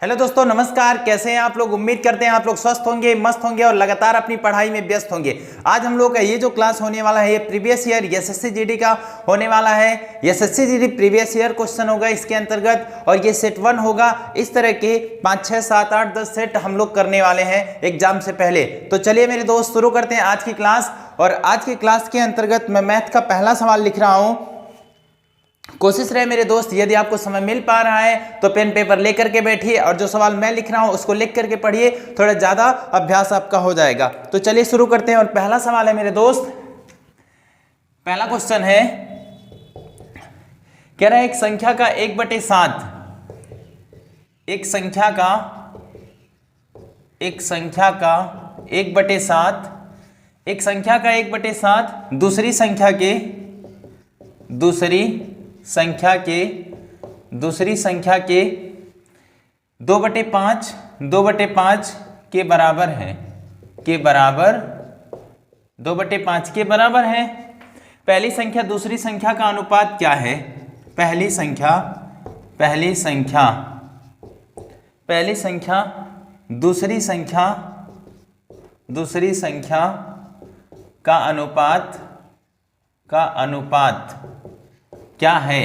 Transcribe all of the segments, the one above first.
Hello दोस्तों, नमस्कार। कैसे हैं आप लोग? उम्मीद करते हैं आप लोग स्वस्थ होंगे, मस्त होंगे और लगातार अपनी पढ़ाई में व्यस्त होंगे। आज हम लोग का ये जो क्लास होने वाला है ये प्रीवियस ईयर एसएससी जीडी का होने वाला है। SSC GD previous year question होगा इसके अंतर्गत, और ये सेट 1 होगा। इस तरह के 5, 6, 7, 8, 10 सेट हम लोग करने वाले हैं एग्जाम से पहले। तो चलिए मेरे दोस्त शुरू करते हैं आज की क्लास। और आज की क्लास के अंतर्गत मैं मैथ का पहला सवाल लिख रहा हूं। कोशिश रहे मेरे दोस्त, यदि आपको समय मिल पा रहा है तो पेन पेपर लेकर के बैठिए और जो सवाल मैं लिख रहा हूं उसको लिख करके पढ़िए, थोड़ा ज्यादा अभ्यास आपका हो जाएगा। तो चलिए शुरू करते हैं। और पहला सवाल है मेरे दोस्त, पहला क्वेश्चन है, कह रहा है एक संख्या का 1/7, एक संख्या का 1/7, एक संख्या का 1/7 दूसरी संख्या के 2/5 के बराबर है, 2/5 के बराबर है। पहली संख्या दूसरी संख्या का अनुपात क्या है? पहली संख्या दूसरी संख्या का अनुपात क्या है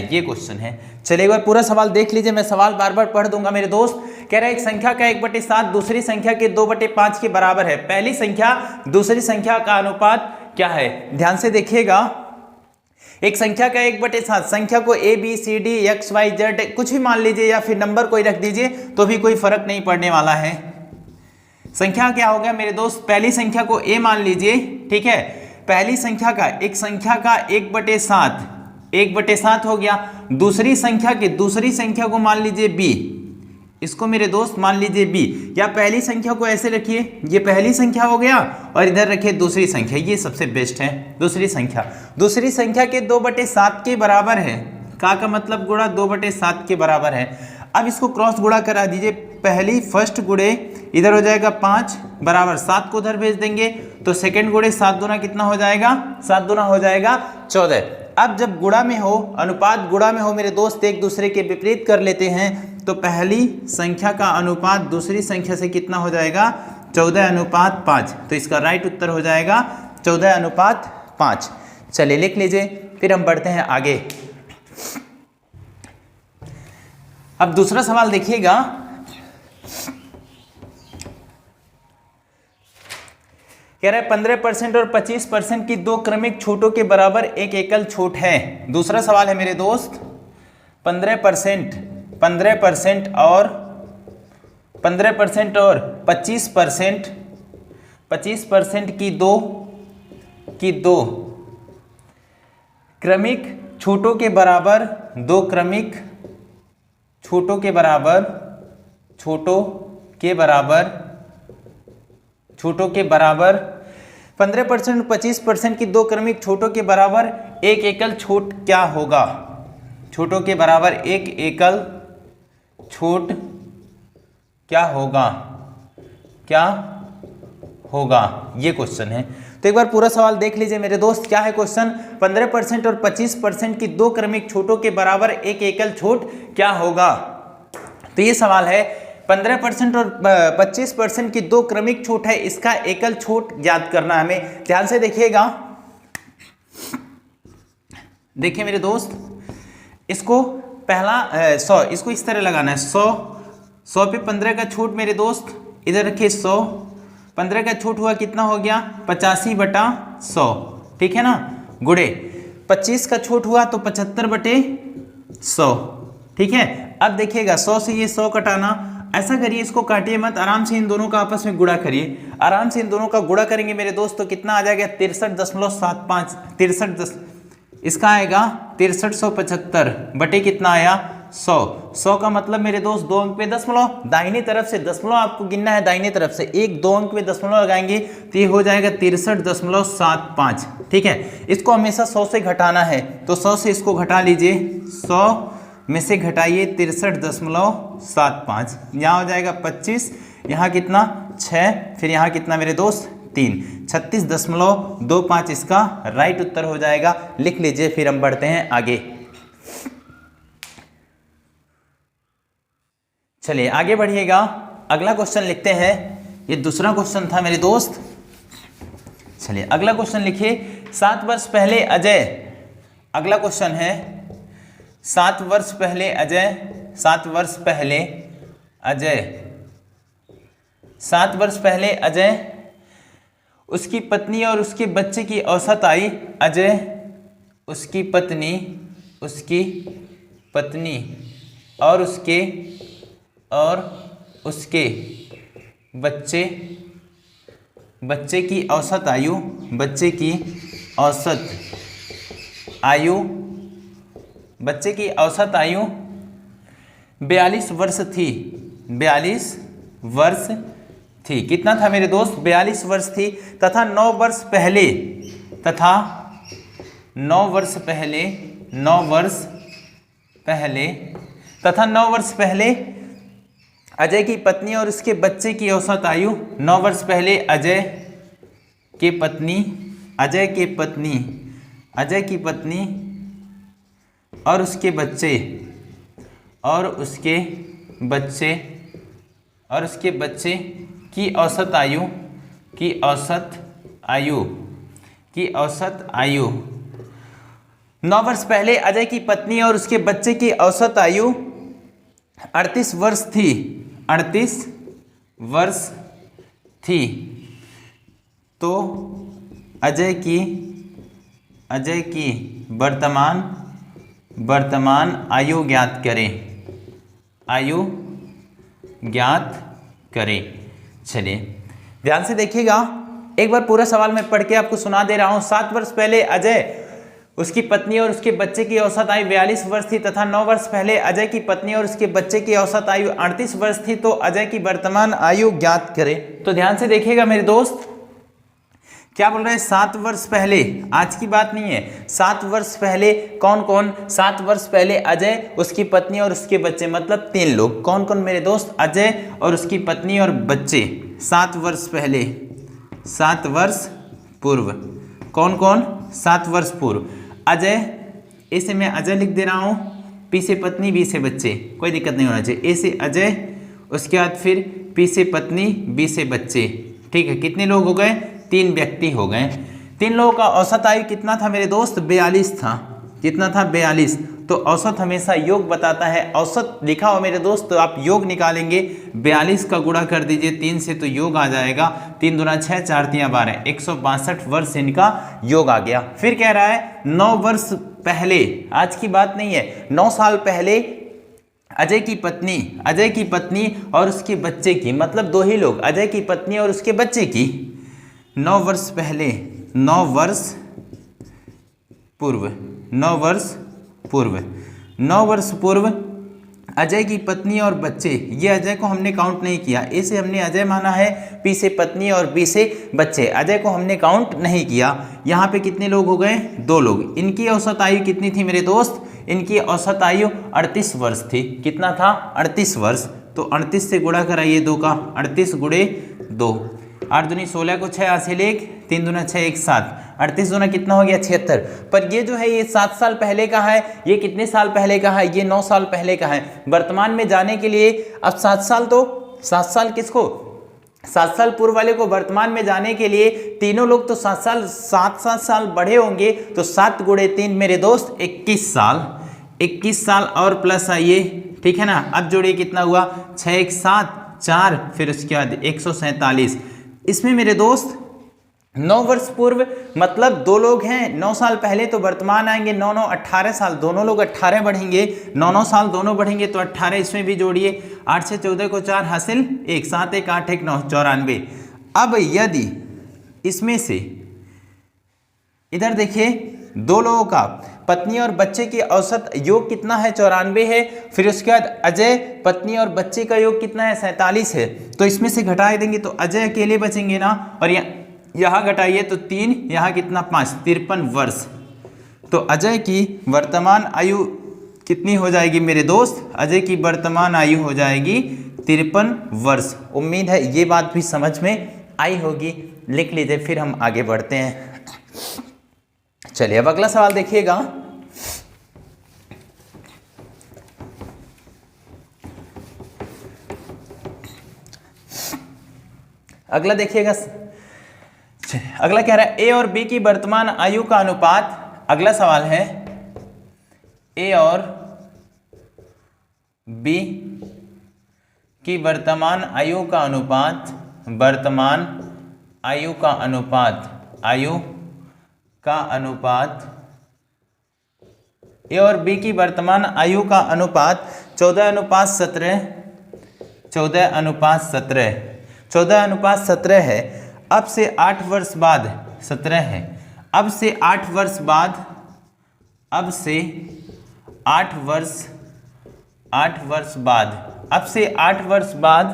ये क्वेश्चन है। चलिए एक बार पूरा सवाल देख लीजिए, मैं सवाल बार बार पढ़ दूंगा मेरे दोस्त। कह रहा है एक संख्या का 1/7 दूसरी संख्या के 2/5 के बराबर है। पहली संख्या दूसरी संख्या का अनुपात क्या है? ध्यान से देखिएगा। एक संख्या का 1/7, संख्या को A B C D X Y Z कुछ भी मान लीजिए या फिर नंबर कोई रख दीजिए तो भी कोई फर्क नहीं पड़ने वाला है। संख्या क्या हो गया मेरे दोस्त? पहली संख्या को A मान लीजिए, ठीक है। पहली संख्या का 1/7 हो गया। दूसरी संख्या के दूसरी संख्या को मान लीजिए B, इसको मेरे दोस्त मान लीजिए B, या पहली संख्या को ऐसे रखिए, ये पहली संख्या हो गया और इधर रखिए दूसरी संख्या, ये सबसे बेस्ट है। दूसरी संख्या के 2/7 के बराबर है। का मतलब गुणा 2/7 के बराबर है। अब इसको क्रॉस गुणा करा दीजिए। पहली फर्स्ट गुणे इधर हो जाएगा 5 बराबर 7 को उधर भेज देंगे तो सेकंड गुणे 7 दूना कितना हो जाएगा? 7 दूना हो जाएगा 14। अब जब गुणा में हो, अनुपात गुणा में हो मेरे दोस्त, एक दूसरे के विपरीत कर लेते हैं तो पहली संख्या का अनुपात दूसरी संख्या से कितना हो जाएगा? 14:5। तो इसका राइट उत्तर हो जाएगा 14:5। चलिए लिख लीजिए, फिर हम बढ़ते हैं आगे। अब दूसरा सवाल देखिएगा। कह रहा है 15% और 25% की दो क्रमिक छूटों के बराबर एक एकल छूट है। दूसरा सवाल है मेरे दोस्त, 15% और 25% की दो क्रमिक छूटों के बराबर 15% और 25% की दो क्रमिक छूटों के बराबर एक एकल छूट क्या होगा? छूटों के बराबर एक एकल छूट क्या होगा ये क्वेश्चन है। तो एक बार पूरा सवाल देख लीजिए मेरे दोस्त, क्या है क्वेश्चन? 15% और 25% की दो क्रमिक छूटों के बराबर एक एकल छूट क्या होगा? तो ये सवाल है, 15% और 25% की दो क्रमिक छूट है, इसका एकल छूट ज्ञात करना है हमें। ध्यान से देखिएगा। देखिए मेरे दोस्त, इसको पहला 100, इसको इस तरह लगाना है। 100 पे 15 का छूट मेरे दोस्त, इधर रखिए 100, 15 का छूट हुआ कितना हो गया? 85/100, ठीक है ना। गुणे 25 का छूट हुआ तो 75/100, ठीक है। अब देखिएगा 100 से ये 100 कटाना, ऐसा करिए, इसको काटिए मत, आराम से इन दोनों का आपस में गुणा करिए। आराम से इन दोनों का गुणा करेंगे मेरे दोस्त तो कितना आ जाएगा? 63.75, इसका आएगा 6375 बटे कितना आया? 100 का मतलब मेरे दोस्त 2 अंक पे दशमलव, दाहिनी तरफ से दशमलव आपको गिनना है, दाहिनी तरफ से 1-2 अंक पे दशमलव लगाएंगे तो ये हो जाएगा 63.75, ठीक है। इसको हमेशा 100 से घटाना है तो 100 से इसको घटा लीजिए, 100 में से घटाइए 63.75, यहाँ हो जाएगा 25, यहाँ कितना 6, फिर यहाँ कितना मेरे दोस्त 3, 36.25 इसका राइट उत्तर हो जाएगा। लिख लीजिए, फिर हम बढ़ते हैं आगे। चलिए आगे बढ़िएगा, अगला क्वेश्चन लिखते हैं। ये दूसरा क्वेश्चन था मेरे दोस्त। चलिए अगला क्वेश्चन लिखिए। 7 वर्ष पहले अजय, अगला क्वेश्चन है 7 वर्ष पहले अजय, 7 वर्ष पहले अजय, 7 वर्ष पहले अजय, उसकी पत्नी और उसके बच्चे की औसत आयु, अजय उसकी पत्नी और उसके बच्चे की औसत आयु, बच्चे की औसत आयु 42 वर्ष थी, 42 वर्ष थी। कितना था मेरे दोस्त? 42 वर्ष थी। तथा 9 वर्ष पहले अजय की पत्नी और उसके बच्चे की औसत आयु, 9 वर्ष पहले अजय की पत्नी और उसके बच्चे की औसत आयु 9 वर्ष पहले अजय की पत्नी और उसके बच्चे की औसत आयु 38 वर्ष थी, 38 वर्ष थी। तो अजय की वर्तमान आयु ज्ञात करें। चलिए ध्यान से देखिएगा, एक बार पूरा सवाल मैं पढ़ के आपको सुना दे रहा हूं। 7 वर्ष पहले अजय, उसकी पत्नी और उसके बच्चे की औसत आयु 42 वर्ष थी तथा 9 वर्ष पहले अजय की पत्नी और उसके बच्चे की औसत आयु 38 वर्ष थी। तो अजय की वर्तमान आयु ज्ञात करें। तो ध्यान से देखिएगा मेरे दोस्त, क्या बोल रहे हैं? 7 वर्ष पहले, आज की बात नहीं है। 7 वर्ष पहले कौन कौन? 7 वर्ष पहले अजय, उसकी पत्नी और उसके बच्चे, मतलब 3 लोग। कौन कौन मेरे दोस्त? अजय और उसकी पत्नी और बच्चे। 7 वर्ष पहले, 7 वर्ष पूर्व। कौन कौन? 7 वर्ष पूर्व। अजय, ऐसे मैं अजय लिख दे रहा हूँ, पी से पत्नी, बी से बच्चे, कोई दिक्कत नहीं होना चाहिए। ए से अजय, उसके बाद फिर पी से पत्नी, बी से बच्चे। ठीक है, कितने लोग हो गए? 3 व्यक्ति हो गए। 3 लोगों का औसत आयु कितना था मेरे दोस्त? 42 था। कितना था? 42। तो औसत हमेशा योग बताता है। औसत लिखा हो मेरे दोस्त तो आप योग निकालेंगे। 42 का गुणा कर दीजिए 3 से तो योग आ जाएगा। 3 दूना 6, 4 तिया 12, 162 वर्ष इनका योग आ गया। फिर कह रहा है 9 वर्ष पहले, आज की बात नहीं है, 9 साल पहले अजय की पत्नी और उसके बच्चे की, मतलब 2 ही लोग, अजय की पत्नी और उसके बच्चे की। 9 वर्ष पहले, 9 वर्ष पूर्व अजय की पत्नी और बच्चे। ये अजय को हमने काउंट नहीं किया, ए से हमने अजय माना है, पी से पत्नी और बी से बच्चे। अजय को हमने काउंट नहीं किया। यहाँ पे कितने लोग हो गए? 2 लोग। इनकी औसत आयु कितनी थी मेरे दोस्त? इनकी औसत आयु 38 वर्ष थी। कितना था? 38 वर्ष। तो 38 से गुणा कराइए 2 का, 38 गुणे 2, 8 दूनी 16 को 6 हासिल 1, 3 दूना 6, 1 7, 38 दूना कितना हो गया? 76। पर ये जो है ये 7 साल पहले का है। ये कितने साल पहले का है? ये 9 साल पहले का है। वर्तमान में जाने के लिए अब 7 साल, तो 7 साल किसको? 7 साल पूर्व वाले को वर्तमान में जाने के लिए तीनों लोग तो 7 साल बढ़े होंगे। तो 7 गुणे 3 मेरे दोस्त 21 साल, 21 साल और प्लस आइए, ठीक है ना। अब जोड़िए कितना हुआ? 6, 1 7, 4, फिर उसके बाद 147। इसमें मेरे दोस्त 9 वर्ष पूर्व मतलब 2 लोग हैं। 9 साल पहले तो वर्तमान आएंगे, 9 9 18 साल, दोनों लोग 18 बढ़ेंगे, 9 9 साल दोनों बढ़ेंगे तो 18 इसमें भी जोड़िए। 8 से 14 को 4 हासिल 1, 7 1 8 1 9, 94। अब यदि इसमें से इधर देखिए 2 लोगों का पत्नी और बच्चे की औसत योग कितना है? 94 है। फिर उसके बाद अजय, पत्नी और बच्चे का योग कितना है? 47 है। तो इसमें से घटा देंगे तो अजय अकेले बचेंगे ना, और यहाँ घटाइए तो 3, यहाँ कितना? 5, 53 वर्ष। तो अजय की वर्तमान आयु कितनी हो जाएगी मेरे दोस्त? अजय की वर्तमान आयु हो जाएगी 53 वर्ष। उम्मीद है ये बात भी समझ में आई होगी। लिख लीजिए, फिर हम आगे बढ़ते हैं। चलिए अब अगला सवाल देखिएगा। अगला देखिएगा, अगला कह रहा है ए और बी की वर्तमान आयु का अनुपात। अगला सवाल है ए और बी की वर्तमान आयु का अनुपात, वर्तमान आयु का अनुपात, आयु का अनुपात, ए और बी की वर्तमान आयु का अनुपात 14:17, 14:17, 14:17 है। अब से 8 वर्ष बाद 17 है, अब से 8 वर्ष बाद, अब से 8 वर्ष, 8 वर्ष बाद, अब से 8 वर्ष बाद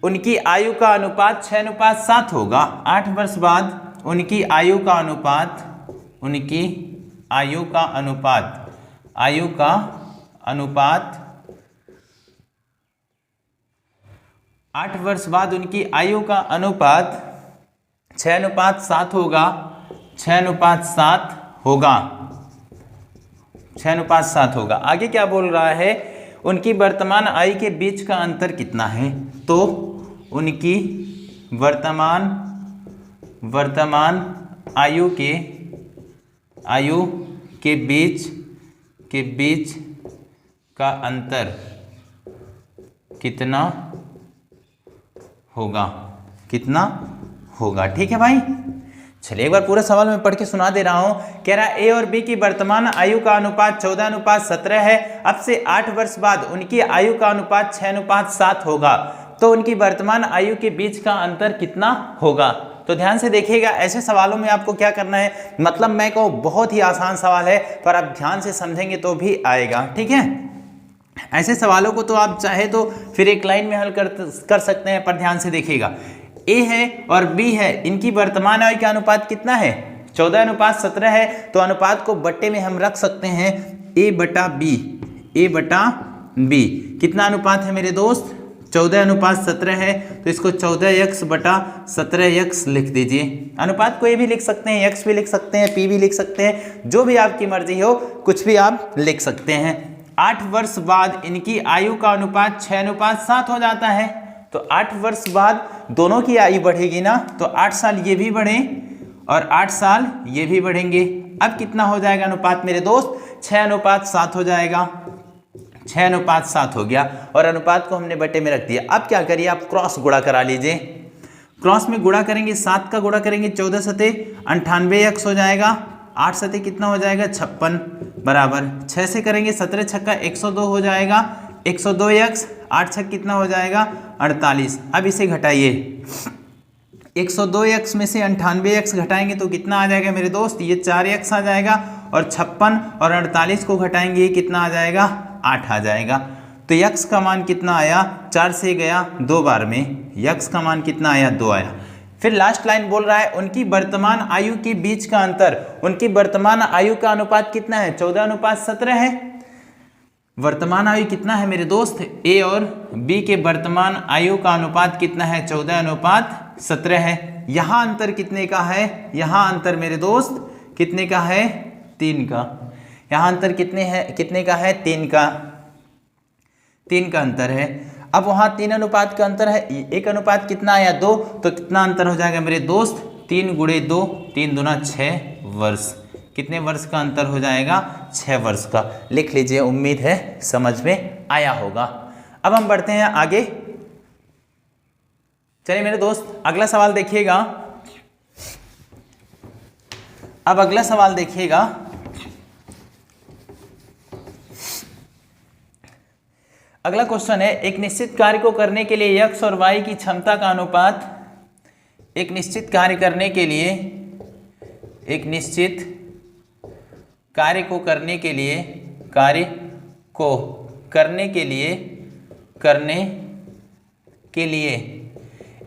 उनकी आयु का अनुपात 6:7 होगा। 8 वर्ष बाद उनकी आयु का अनुपात, उनकी आयु का अनुपात, आयु का अनुपात 8 वर्ष बाद उनकी आयु का अनुपात 6:7 होगा, 6:7 होगा, 6:7 होगा। आगे क्या बोल रहा है, उनकी वर्तमान आयु के बीच का अंतर कितना है। तो उनकी वर्तमान आयु के बीच का अंतर कितना होगा, कितना होगा। ठीक है भाई, चलिए एक बार पूरा सवाल मैं पढ़ के सुना दे रहा हूं। कह रहा है ए और बी की वर्तमान आयु का अनुपात 14:17 है। अब से 8 वर्ष बाद उनकी आयु का अनुपात 6:7 होगा। तो उनकी वर्तमान आयु के बीच का अंतर कितना होगा। तो ध्यान से देखिएगा, ऐसे सवालों में आपको क्या करना है, मतलब मैं कहूँ बहुत ही आसान सवाल है, पर आप ध्यान से समझेंगे तो भी आएगा। ठीक है, ऐसे सवालों को तो आप चाहे तो फिर एक लाइन में हल कर सकते हैं, पर ध्यान से देखिएगा। ए है और बी है, इनकी वर्तमान आयु का अनुपात कितना है, 14:17 है। तो अनुपात को बट्टे में हम रख सकते हैं ए बटा बी, ए बटा बी। कितना अनुपात है मेरे दोस्त, 14:17 है। तो इसको 14x बटा 17x लिख दीजिए। अनुपात को ए भी लिख सकते हैं, x भी लिख सकते हैं, p भी लिख सकते हैं, जो भी आपकी मर्जी हो कुछ भी आप लिख सकते हैं। 8 वर्ष बाद इनकी आयु का अनुपात 6:7 हो जाता है। तो 8 वर्ष बाद दोनों की आयु बढ़ेगी ना, तो 8 साल ये भी बढ़े और 8 साल ये भी बढ़ेंगे। अब कितना हो जाएगा अनुपात मेरे दोस्त, 6:7 हो जाएगा, 6:7 हो गया। और अनुपात को हमने बटे में रख दिया। अब क्या करिए, आप क्रॉस गुणा करा लीजिए। क्रॉस में गुणा करेंगे, 7 का गुणा करेंगे 14 सते 98x हो जाएगा, 8 सते कितना हो जाएगा 56 बराबर 6 से करेंगे 17 छक्का 102 हो जाएगा, 102x, 8 छक कितना हो जाएगा 48। अब इसे घटाइए, 102x में से 98x घटाएंगे तो कितना आ जाएगा मेरे दोस्त, ये 4x आ जाएगा। और 56 और 48 को घटाएंगे, ये कितना आ जाएगा 8 आ जाएगा। तो x का मान कितना आया, 4 से गया 2 बार में, x का मान कितना आया 2 आया। फिर लास्ट लाइन बोल रहा है उनकी वर्तमान आयु के बीच का अंतर, उनकी वर्तमान आयु का अनुपात कितना है, 14:17 है। वर्तमान आयु कितना है मेरे दोस्त, ए और बी के वर्तमान आयु का अनुपात कितना है, 14:17 है। यहाँ अंतर कितने का है, यहाँ अंतर मेरे दोस्त कितने का है, 3 का। यहाँ अंतर कितने का है, 3 का, 3 का अंतर है। अब वहाँ 3 अनुपात का अंतर है, एक अनुपात कितना आया 2, तो कितना अंतर हो जाएगा मेरे दोस्त, 3 गुणे 2, 3 दूना 6 वर्ष। कितने वर्ष का अंतर हो जाएगा, 6 वर्ष का। लिख लीजिए, उम्मीद है समझ में आया होगा। अब हम बढ़ते हैं आगे। चलिए मेरे दोस्त अगला सवाल देखिएगा। अब अगला सवाल देखिएगा, अगला क्वेश्चन है एक निश्चित कार्य को करने के लिए x और y की क्षमता का अनुपात, एक निश्चित कार्य करने के लिए, एक निश्चित कार्य को करने के लिए, कार्य को करने के लिए, करने के लिए,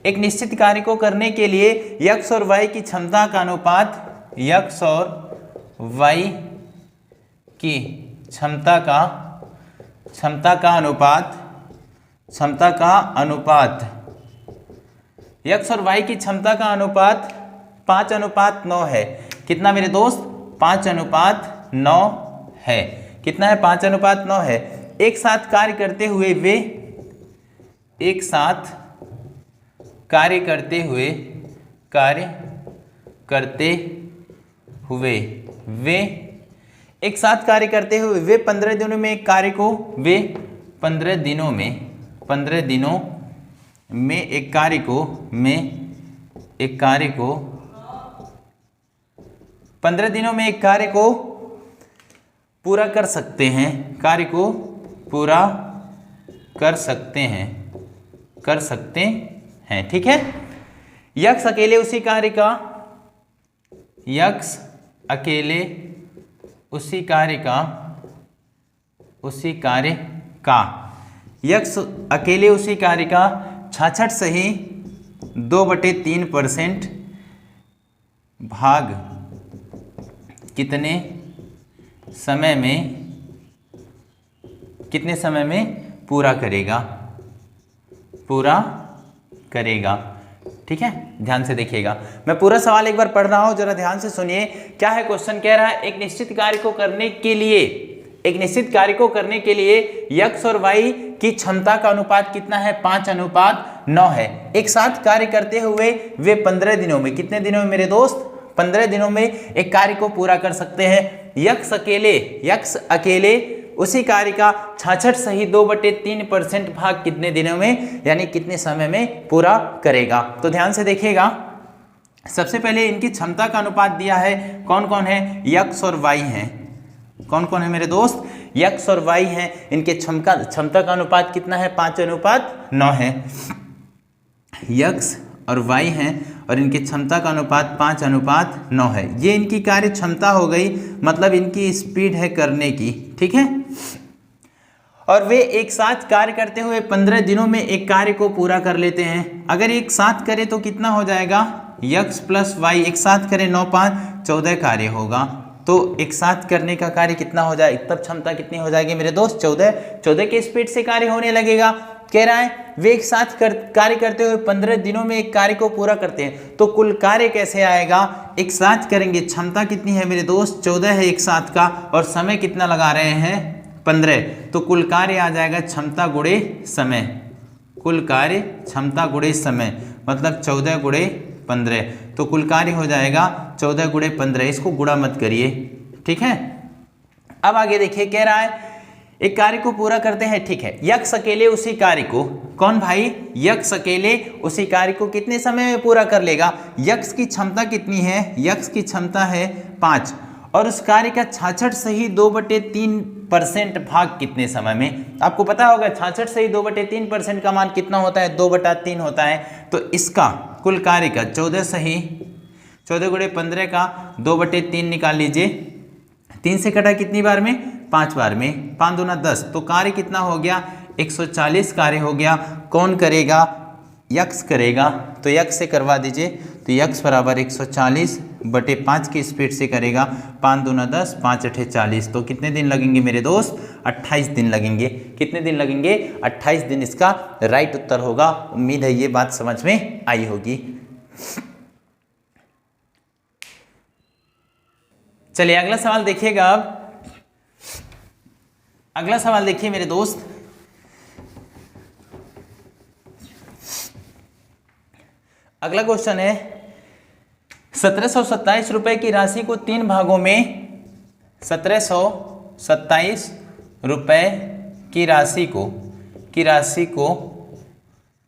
एक निश्चित कार्य को करने के लिए x और y की क्षमता का अनुपात, x और y की क्षमता का अनुपात, क्षमता का अनुपात, x और y की क्षमता का अनुपात 5:9 है। कितना मेरे दोस्त, 5:9 है। कितना है, 5:9 है। एक साथ कार्य करते हुए वे, एक साथ कार्य करते हुए वे एक साथ कार्य करते हुए वे 15 दिनों में एक कार्य को वे 15 दिनों में एक कार्य को 15 दिनों में एक कार्य को पूरा कर सकते हैं, कार्य को पूरा कर सकते हैं, ठीक है। यक्ष अकेले उसी कार्य का यक्ष अकेले उसी कार्य का 66 सही 2/3% भाग कितने समय में पूरा करेगा, ठीक है। ध्यान से देखिएगा, मैं पूरा सवाल एक बार पढ़ रहा हूं, जरा ध्यान से सुनिए। क्या है क्वेश्चन, कह रहा है एक निश्चित कार्य को करने के लिए x और y की क्षमता का अनुपात कितना है, 5:9 है। एक साथ कार्य करते हुए वे 15 दिनों में, कितने दिनों में मेरे दोस्त, 15 दिनों में एक कार्य को पूरा कर सकते हैं। यक्ष अकेले उसी कार्य का 66 सही 2/3% भाग कितने दिनों में, यानी कितने समय में पूरा करेगा। तो ध्यान से देखिएगा, सबसे पहले इनकी क्षमता का अनुपात दिया है, कौन कौन है, यक्ष और वाई हैं। कौन कौन है मेरे दोस्त, यक्ष और वाई हैं। इनके क्षमता का अनुपात कितना है, 5:9 है। यक्ष और वाई हैं और इनकी क्षमता का अनुपात 5:9 है। ये इनकी कार्य क्षमता हो गई, मतलब इनकी स्पीड है करने की, ठीक है। और वे एक साथ कार्य करते हुए 15 दिनों में एक कार्य को पूरा कर लेते हैं। अगर एक साथ करें तो कितना हो जाएगा, यक्ष प्लस वाई एक साथ करें 9 5 14 कार्य होगा। तो एक साथ करने का कार्य कितना हो जाए, तब क्षमता कितनी हो जाएगी मेरे दोस्त, 14 की स्पीड से कार्य होने लगेगा। कह रहा है वे एक साथ कार्य करते हुए 15 दिनों में एक कार्य को पूरा करते हैं। तो कुल कार्य कैसे आएगा, एक साथ करेंगे, क्षमता कितनी है मेरे दोस्त, 14 है एक साथ का, और समय कितना लगा रहे हैं, 15। तो कुल कार्य आ जाएगा क्षमता गुणे समय, कुल कार्य क्षमता गुणे समय, मतलब 14 गुणे 15। तो कुल कार्य हो जाएगा 14 गुणे 15, इसको गुणा मत करिए, ठीक है। अब आगे देखिए, कह रहा है एक कार्य को पूरा करते हैं, ठीक है। यक्ष अकेले उसी कार्य को, कौन भाई, यक्ष अकेले उसी कार्य को कितने समय में पूरा कर लेगा। यक्ष की क्षमता कितनी है, यक्ष की क्षमता है 5, और उस कार्य का 66 सही 2/3% भाग कितने समय में। आपको पता होगा 66 सही 2/3% का मान कितना होता है, 2/3 होता है। तो इसका कुल कार्य का 14 सही 14 गुणे 15 का 2/3 निकाल लीजिए। 3 से कटा कितनी बार में, 5 बार में, 5 दूना 10, तो कार्य कितना हो गया, 140 कार्य हो गया। कौन करेगा, यक्ष करेगा, तो यक्ष से करवा दीजिए। तो यक्ष बराबर 140/5 की स्पीड से करेगा, 5 दूना 10 5 8 40। तो कितने दिन लगेंगे मेरे दोस्त, 28 दिन लगेंगे। कितने दिन लगेंगे, 28 दिन इसका राइट उत्तर होगा। उम्मीद है ये बात समझ में आई होगी। चलिए अगला सवाल देखिएगा। अब अगला सवाल देखिए मेरे दोस्त, अगला क्वेश्चन है 1727 रुपए की राशि को 3 भागों में 1727 रुपए की राशि को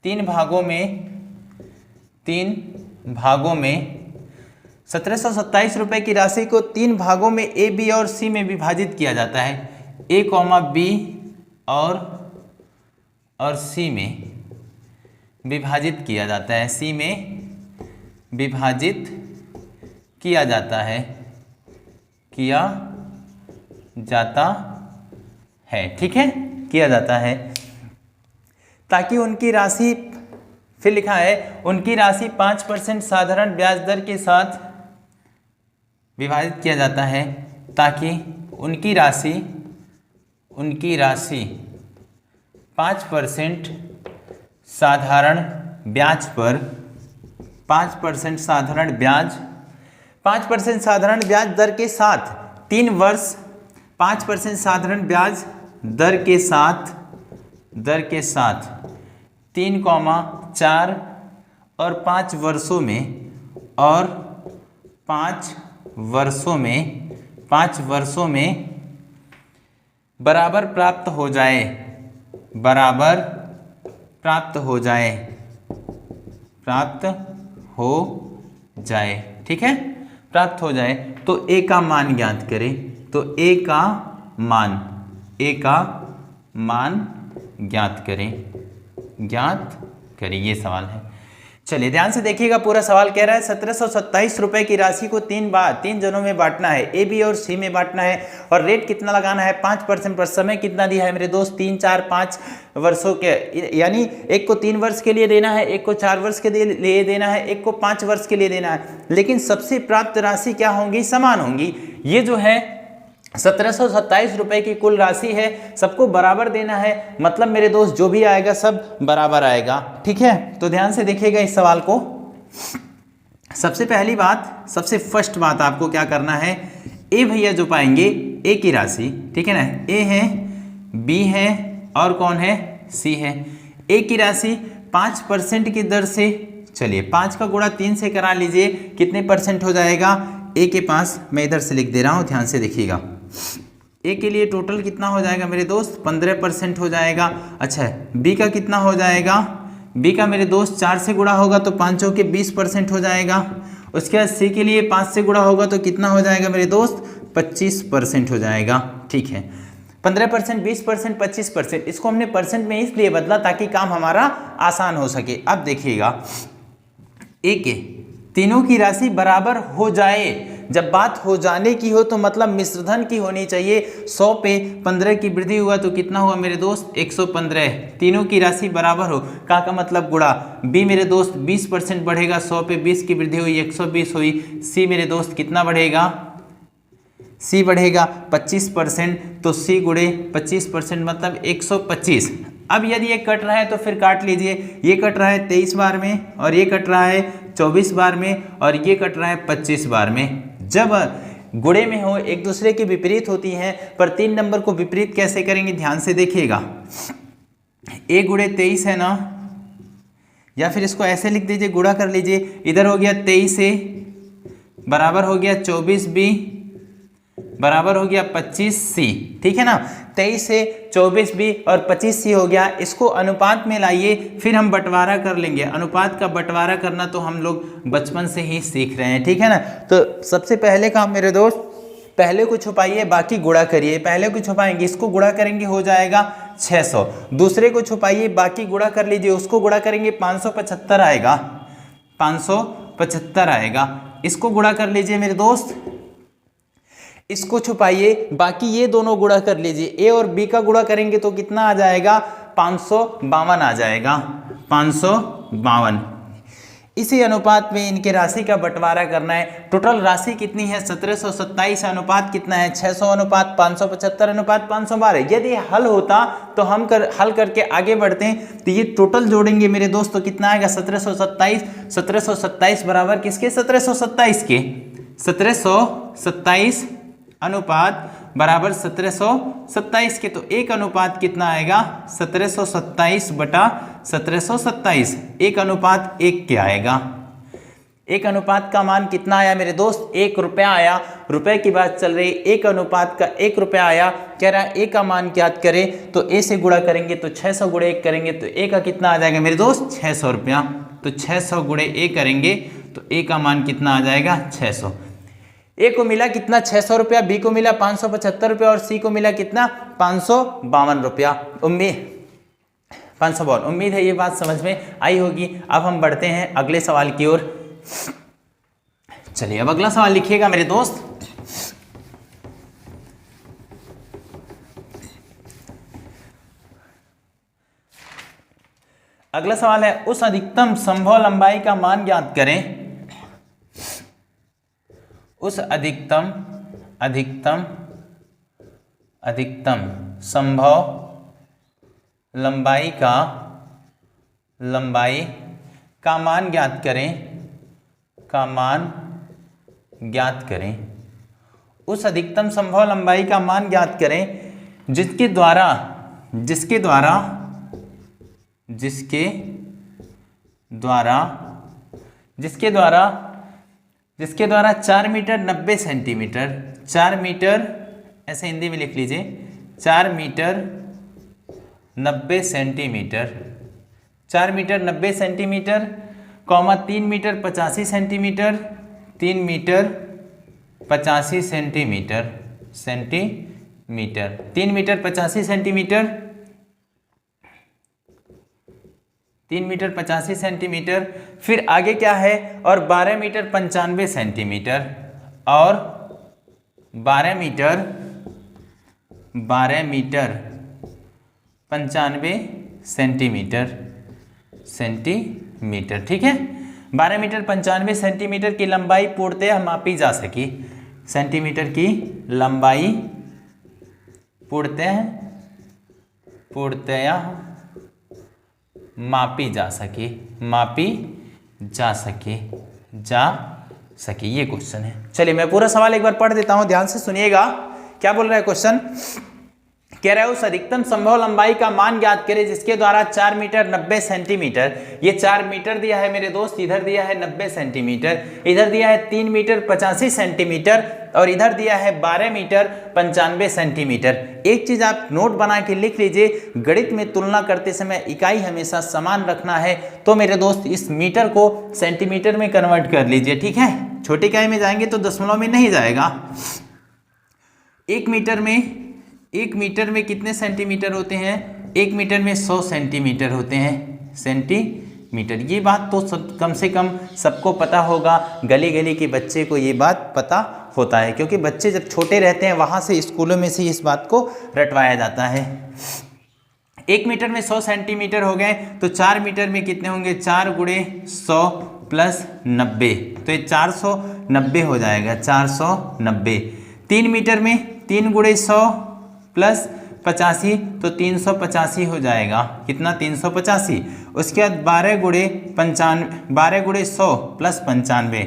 3 भागों में 1727 रुपए की राशि को 3 भागों में ए, बी और सी में विभाजित किया जाता है। ए, बी और सी में विभाजित किया जाता है, सी में विभाजित किया जाता है, ठीक है, किया जाता है, ताकि उनकी राशि, फिर लिखा है उनकी राशि 5% साधारण ब्याज दर के साथ विभाजित किया जाता है, ताकि उनकी राशि 5% साधारण ब्याज पर 5% साधारण ब्याज दर के साथ 3 वर्ष 5% साधारण ब्याज दर के साथ 3,4 और 5 वर्षों में, और 5 वर्षों में बराबर प्राप्त हो जाए, प्राप्त हो जाए, ठीक है, प्राप्त हो जाए। तो ए का मान ज्ञात करें। तो ए का मान ज्ञात करें, ये सवाल है। चलिए ध्यान से देखिएगा, पूरा सवाल कह रहा है 1727 रुपए की राशि को 3 जनों में बांटना है, ए, बी और सी में बांटना है, और रेट कितना लगाना है 5% पर। समय कितना दिया है मेरे दोस्त 3, 4, 5 वर्षों के, यानी एक को 3 वर्ष के लिए देना है, एक को 4 वर्ष के लिए देना है, एक को 5 वर्ष के लिए देना है, लेकिन सबसे प्राप्त राशि क्या होंगी, समान होंगी। ये जो है 1727 रुपए की कुल राशि है, सबको बराबर देना है, मतलब मेरे दोस्त जो भी आएगा सब बराबर आएगा, ठीक है। तो ध्यान से देखिएगा इस सवाल को। सबसे पहली बात, सबसे फर्स्ट बात आपको क्या करना है, ए भैया जो पाएंगे ए की राशि, ठीक है ना, ए है, बी है और कौन है, सी है। ए की राशि 5% की दर से, चलिए 5 का गुणा 3 से करा लीजिए, कितने परसेंट हो जाएगा, ए के पास, मैं इधर से लिख दे रहा हूं, ध्यान से देखिएगा। ए के लिए टोटल कितना हो जाएगा मेरे दोस्त, 15% हो जाएगा। अच्छा, बी का कितना हो जाएगा, बी का मेरे दोस्त 4 से गुणा होगा तो 5 के 20% हो जाएगा। उसके बाद सी के लिए 5 से गुणा होगा तो कितना हो जाएगा मेरे दोस्त, 25% हो जाएगा, ठीक है। 15%, 20%, 25%, इसको हमने परसेंट में इसलिए बदला ताकि काम हमारा आसान हो सके। अब देखिएगा, ए के तीनों की राशि बराबर हो जाए, जब बात हो जाने की हो तो मतलब मिश्रधन की होनी चाहिए। 100 पे 15 की वृद्धि हुआ तो कितना हुआ मेरे दोस्त, 115। तीनों की राशि बराबर हो, का मतलब गुणा। बी मेरे दोस्त 20% बढ़ेगा, 100 पे 20 की वृद्धि हुई 120 हुई। सी मेरे दोस्त कितना बढ़ेगा, सी बढ़ेगा 25%, तो सी गुणे 25% मतलब 125। अब यदि ये कट रहा है तो फिर काट लीजिए, ये कट रहा है 23 बार में, और ये कट रहा है 24 बार में, और ये कट रहा है 25 बार में। जब गुणे में हो, एक दूसरे के विपरीत होती हैं, पर 3 नंबर को विपरीत कैसे करेंगे, ध्यान से देखिएगा। ए गुणे 23 है ना, या फिर इसको ऐसे लिख दीजिए, गुणा कर लीजिए, इधर हो गया 23 ए बराबर हो गया 24 बी बराबर हो गया 25 सी, ठीक है ना। 23 से 24 बी और 25 सी हो गया। इसको अनुपात में लाइए, फिर हम बंटवारा कर लेंगे। अनुपात का बंटवारा करना तो हम लोग बचपन से ही सीख रहे हैं, ठीक है ना। तो सबसे पहले काम मेरे दोस्त, पहले को छुपाइए बाकी गुणा करिए। पहले को छुपाएंगे, इसको गुणा करेंगे हो जाएगा 600। दूसरे को छुपाइए बाकी गुणा कर लीजिए, उसको गुणा करेंगे 575 आएगा, 575 आएगा। इसको गुणा कर लीजिए मेरे दोस्त, इसको छुपाइए बाकी ये दोनों गुणा कर लीजिए। ए और बी का गुणा करेंगे तो कितना आ जाएगा, 552 आ जाएगा, 552। इसी अनुपात में इनके राशि का बंटवारा करना है। टोटल राशि कितनी है, 1727, अनुपात कितना है 600 अनुपात 575 अनुपात 512। यदि हल होता तो हम हल करके आगे बढ़ते हैं, तो ये टोटल जोड़ेंगे मेरे दोस्त तो कितना आएगा, 1727। 1727 बराबर किसके, 1727 के, 1727 अनुपात बराबर 1727 के। तो एक अनुपात कितना आएगा, 1727 बटा 1727, 1 अनुपात 1 के आएगा। 1 अनुपात का मान कितना आया मेरे दोस्त, 1 रुपया आया। रुपए की बात चल रही, 1 अनुपात का 1 रुपया आया। कह रहा है ए का मान ज्ञात करें, तो ए से गुणा करेंगे तो 600 गुणे 1 करेंगे तो ए का कितना आ जाएगा मेरे दोस्त, 600 रुपया। तो 600 गुणे ए करेंगे तो ए का मान कितना आ जाएगा, 600। ए को मिला कितना, 600 रुपया, बी को मिला 575 रुपया और सी को मिला कितना, 552 रुपया। 552। उम्मीद है ये बात समझ में आई होगी। अब हम बढ़ते हैं अगले सवाल की ओर। चलिए अब अगला सवाल लिखिएगा मेरे दोस्त। अगला सवाल है, उस अधिकतम संभव लंबाई का मान ज्ञात करें। उस अधिकतम संभव लंबाई का मान ज्ञात करें। उस अधिकतम संभव लंबाई का मान ज्ञात करें जिसके द्वारा जिसके द्वारा 4 मीटर 90 सेंटीमीटर, 4 मीटर ऐसे हिंदी में लिख लीजिए, 4 metre 90 centimetre, 4 metre 90 centimetre, comma 3 metre 85 centimetre, 3 metre 85 centimetre, 3 metre 85 centimetre, 3 metre 85 centimetre. फिर आगे क्या है, और 12 मीटर 95 सेंटीमीटर, और 12 मीटर 95 सेंटीमीटर, ठीक है। 12 मीटर 95 सेंटीमीटर की लंबाई पूर्णतः मापी जा सकी, सेंटीमीटर की लंबाई पूर्णतः मापी जा सकी, ये क्वेश्चन है। चलिए मैं पूरा सवाल एक बार पढ़ देता हूं, ध्यान से सुनिएगा क्या बोल रहा है क्वेश्चन। कह रहा है उस अधिकतम संभव लंबाई का मान ज्ञात करें जिसके द्वारा 4 मीटर 90 सेंटीमीटर, ये 4 मीटर दिया है मेरे दोस्त, इधर दिया है 90 सेंटीमीटर, इधर दिया है 3 मीटर 85 सेंटीमीटर, और इधर दिया है 12 मीटर 95 सेंटीमीटर। एक चीज आप नोट बना के लिख लीजिए, गणित में तुलना करते समय इकाई हमेशा समान रखना है। तो मेरे दोस्त इस मीटर को सेंटीमीटर में कन्वर्ट कर लीजिए, ठीक है। छोटी इकाई में जाएंगे तो दशमलव में नहीं जाएगा। एक मीटर में कितने सेंटीमीटर होते हैं, 1 मीटर में 100 सेंटीमीटर होते हैं, सेंटीमीटर। ये बात तो कम से कम सबको पता होगा, गली गली के बच्चे को ये बात पता होता है, क्योंकि बच्चे जब छोटे रहते हैं वहाँ से स्कूलों में से इस बात को रटवाया जाता है। 1 मीटर में 100 सेंटीमीटर हो गए, तो 4 मीटर में कितने होंगे, 4 गुणे 100 प्लस 90, तो ये 490 हो जाएगा, 490। 3 मीटर में 3 गुणे 100 प्लस 85, तो 385 हो जाएगा, कितना 385। उसके बाद 12 गुणे 100 प्लस 95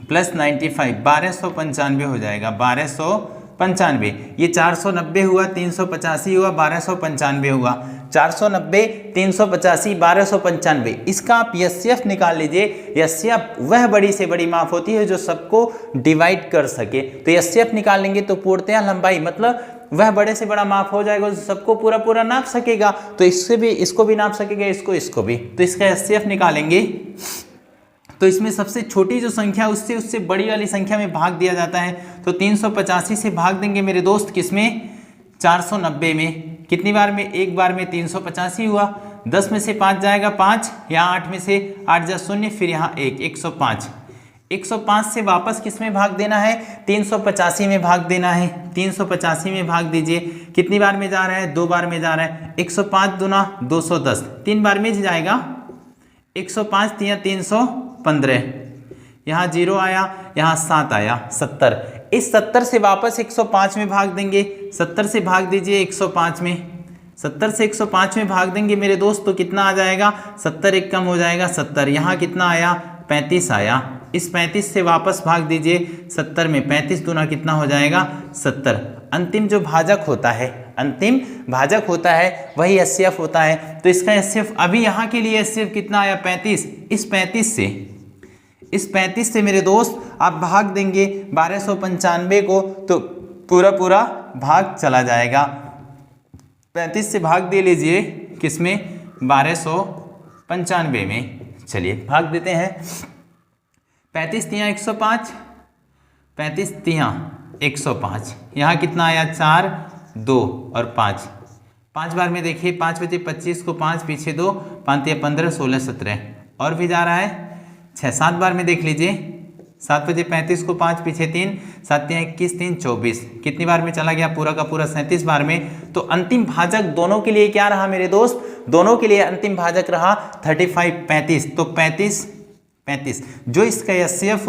प्लस 95, 1295 हो जाएगा, 1295। ये 490 हुआ, 385 हुआ, 1295 हुआ, 490 385 1295। इसका आप एचसीएफ निकाल लीजिए। एचसीएफ वह बड़ी से बड़ी माप होती है जो सबको डिवाइड कर सके। तो एचसीएफ निकाल लेंगे तो पूर्णतः लंबाई मतलब वह बड़े से बड़ा माप हो जाएगा जो सबको पूरा पूरा नाप सकेगा। तो इसको भी नाप सकेगा, इसको भी। तो इसका एचसीएफ निकालेंगे तो इसमें सबसे छोटी जो संख्या उससे बड़ी वाली संख्या में भाग दिया जाता है। तो 385 से भाग देंगे मेरे दोस्त, किसमें 490 में। कितनी बार में, एक बार में 385 हुआ। 10 में से 5 जाएगा 5, यहाँ 8 में से 8 जा 0, फिर यहाँ 1, 105। 105 से वापस किस में भाग देना है, 385 में भाग देना है। 385 में भाग दीजिए, कितनी बार में जा रहा है, 2 बार में जा रहा है। 105 दूना 210, 3 बार में जाएगा। 105 3 315, यहाँ 0 आया, यहाँ 7 आया, 70। इस 70 से वापस 105 में भाग देंगे। 70 से भाग दीजिए 105 में, 70 से 105 में भाग देंगे मेरे दोस्त, तो कितना आ जाएगा, 70 एक कम हो जाएगा 70। यहाँ कितना आया, 35 आया। इस 35 से वापस भाग दीजिए 70 में, 35 दूना कितना हो जाएगा 70। अंतिम जो भाजक होता है वही एचसीएफ होता है। तो इसका एचसीएफ अभी यहाँ के लिए एचसीएफ कितना आया, 35। इस 35 से मेरे दोस्त आप भाग देंगे 1295 को, तो पूरा भाग चला जाएगा। 35 से भाग दे लीजिए किसमें, 1295 में। चलिए भाग देते हैं। 35 तिया 105, 35 तिया 105, यहाँ कितना आया 4 2 और 5। 5 बार में देखिए, 5 बचे 25 को 5 पीछे 2, 5 तिया 15 16 17 और भी जा रहा है 6। 7 बार में देख लीजिए, 7 बजे 35 को 5 पीछे 3, 7 तिया 21 3 24, कितनी बार में चला गया, पूरा का पूरा 37 बार में। तो अंतिम भाजक दोनों के लिए क्या रहा मेरे दोस्त, दोनों के लिए अंतिम भाजक रहा 35 35। तो 35 जो इसका एचसीएफ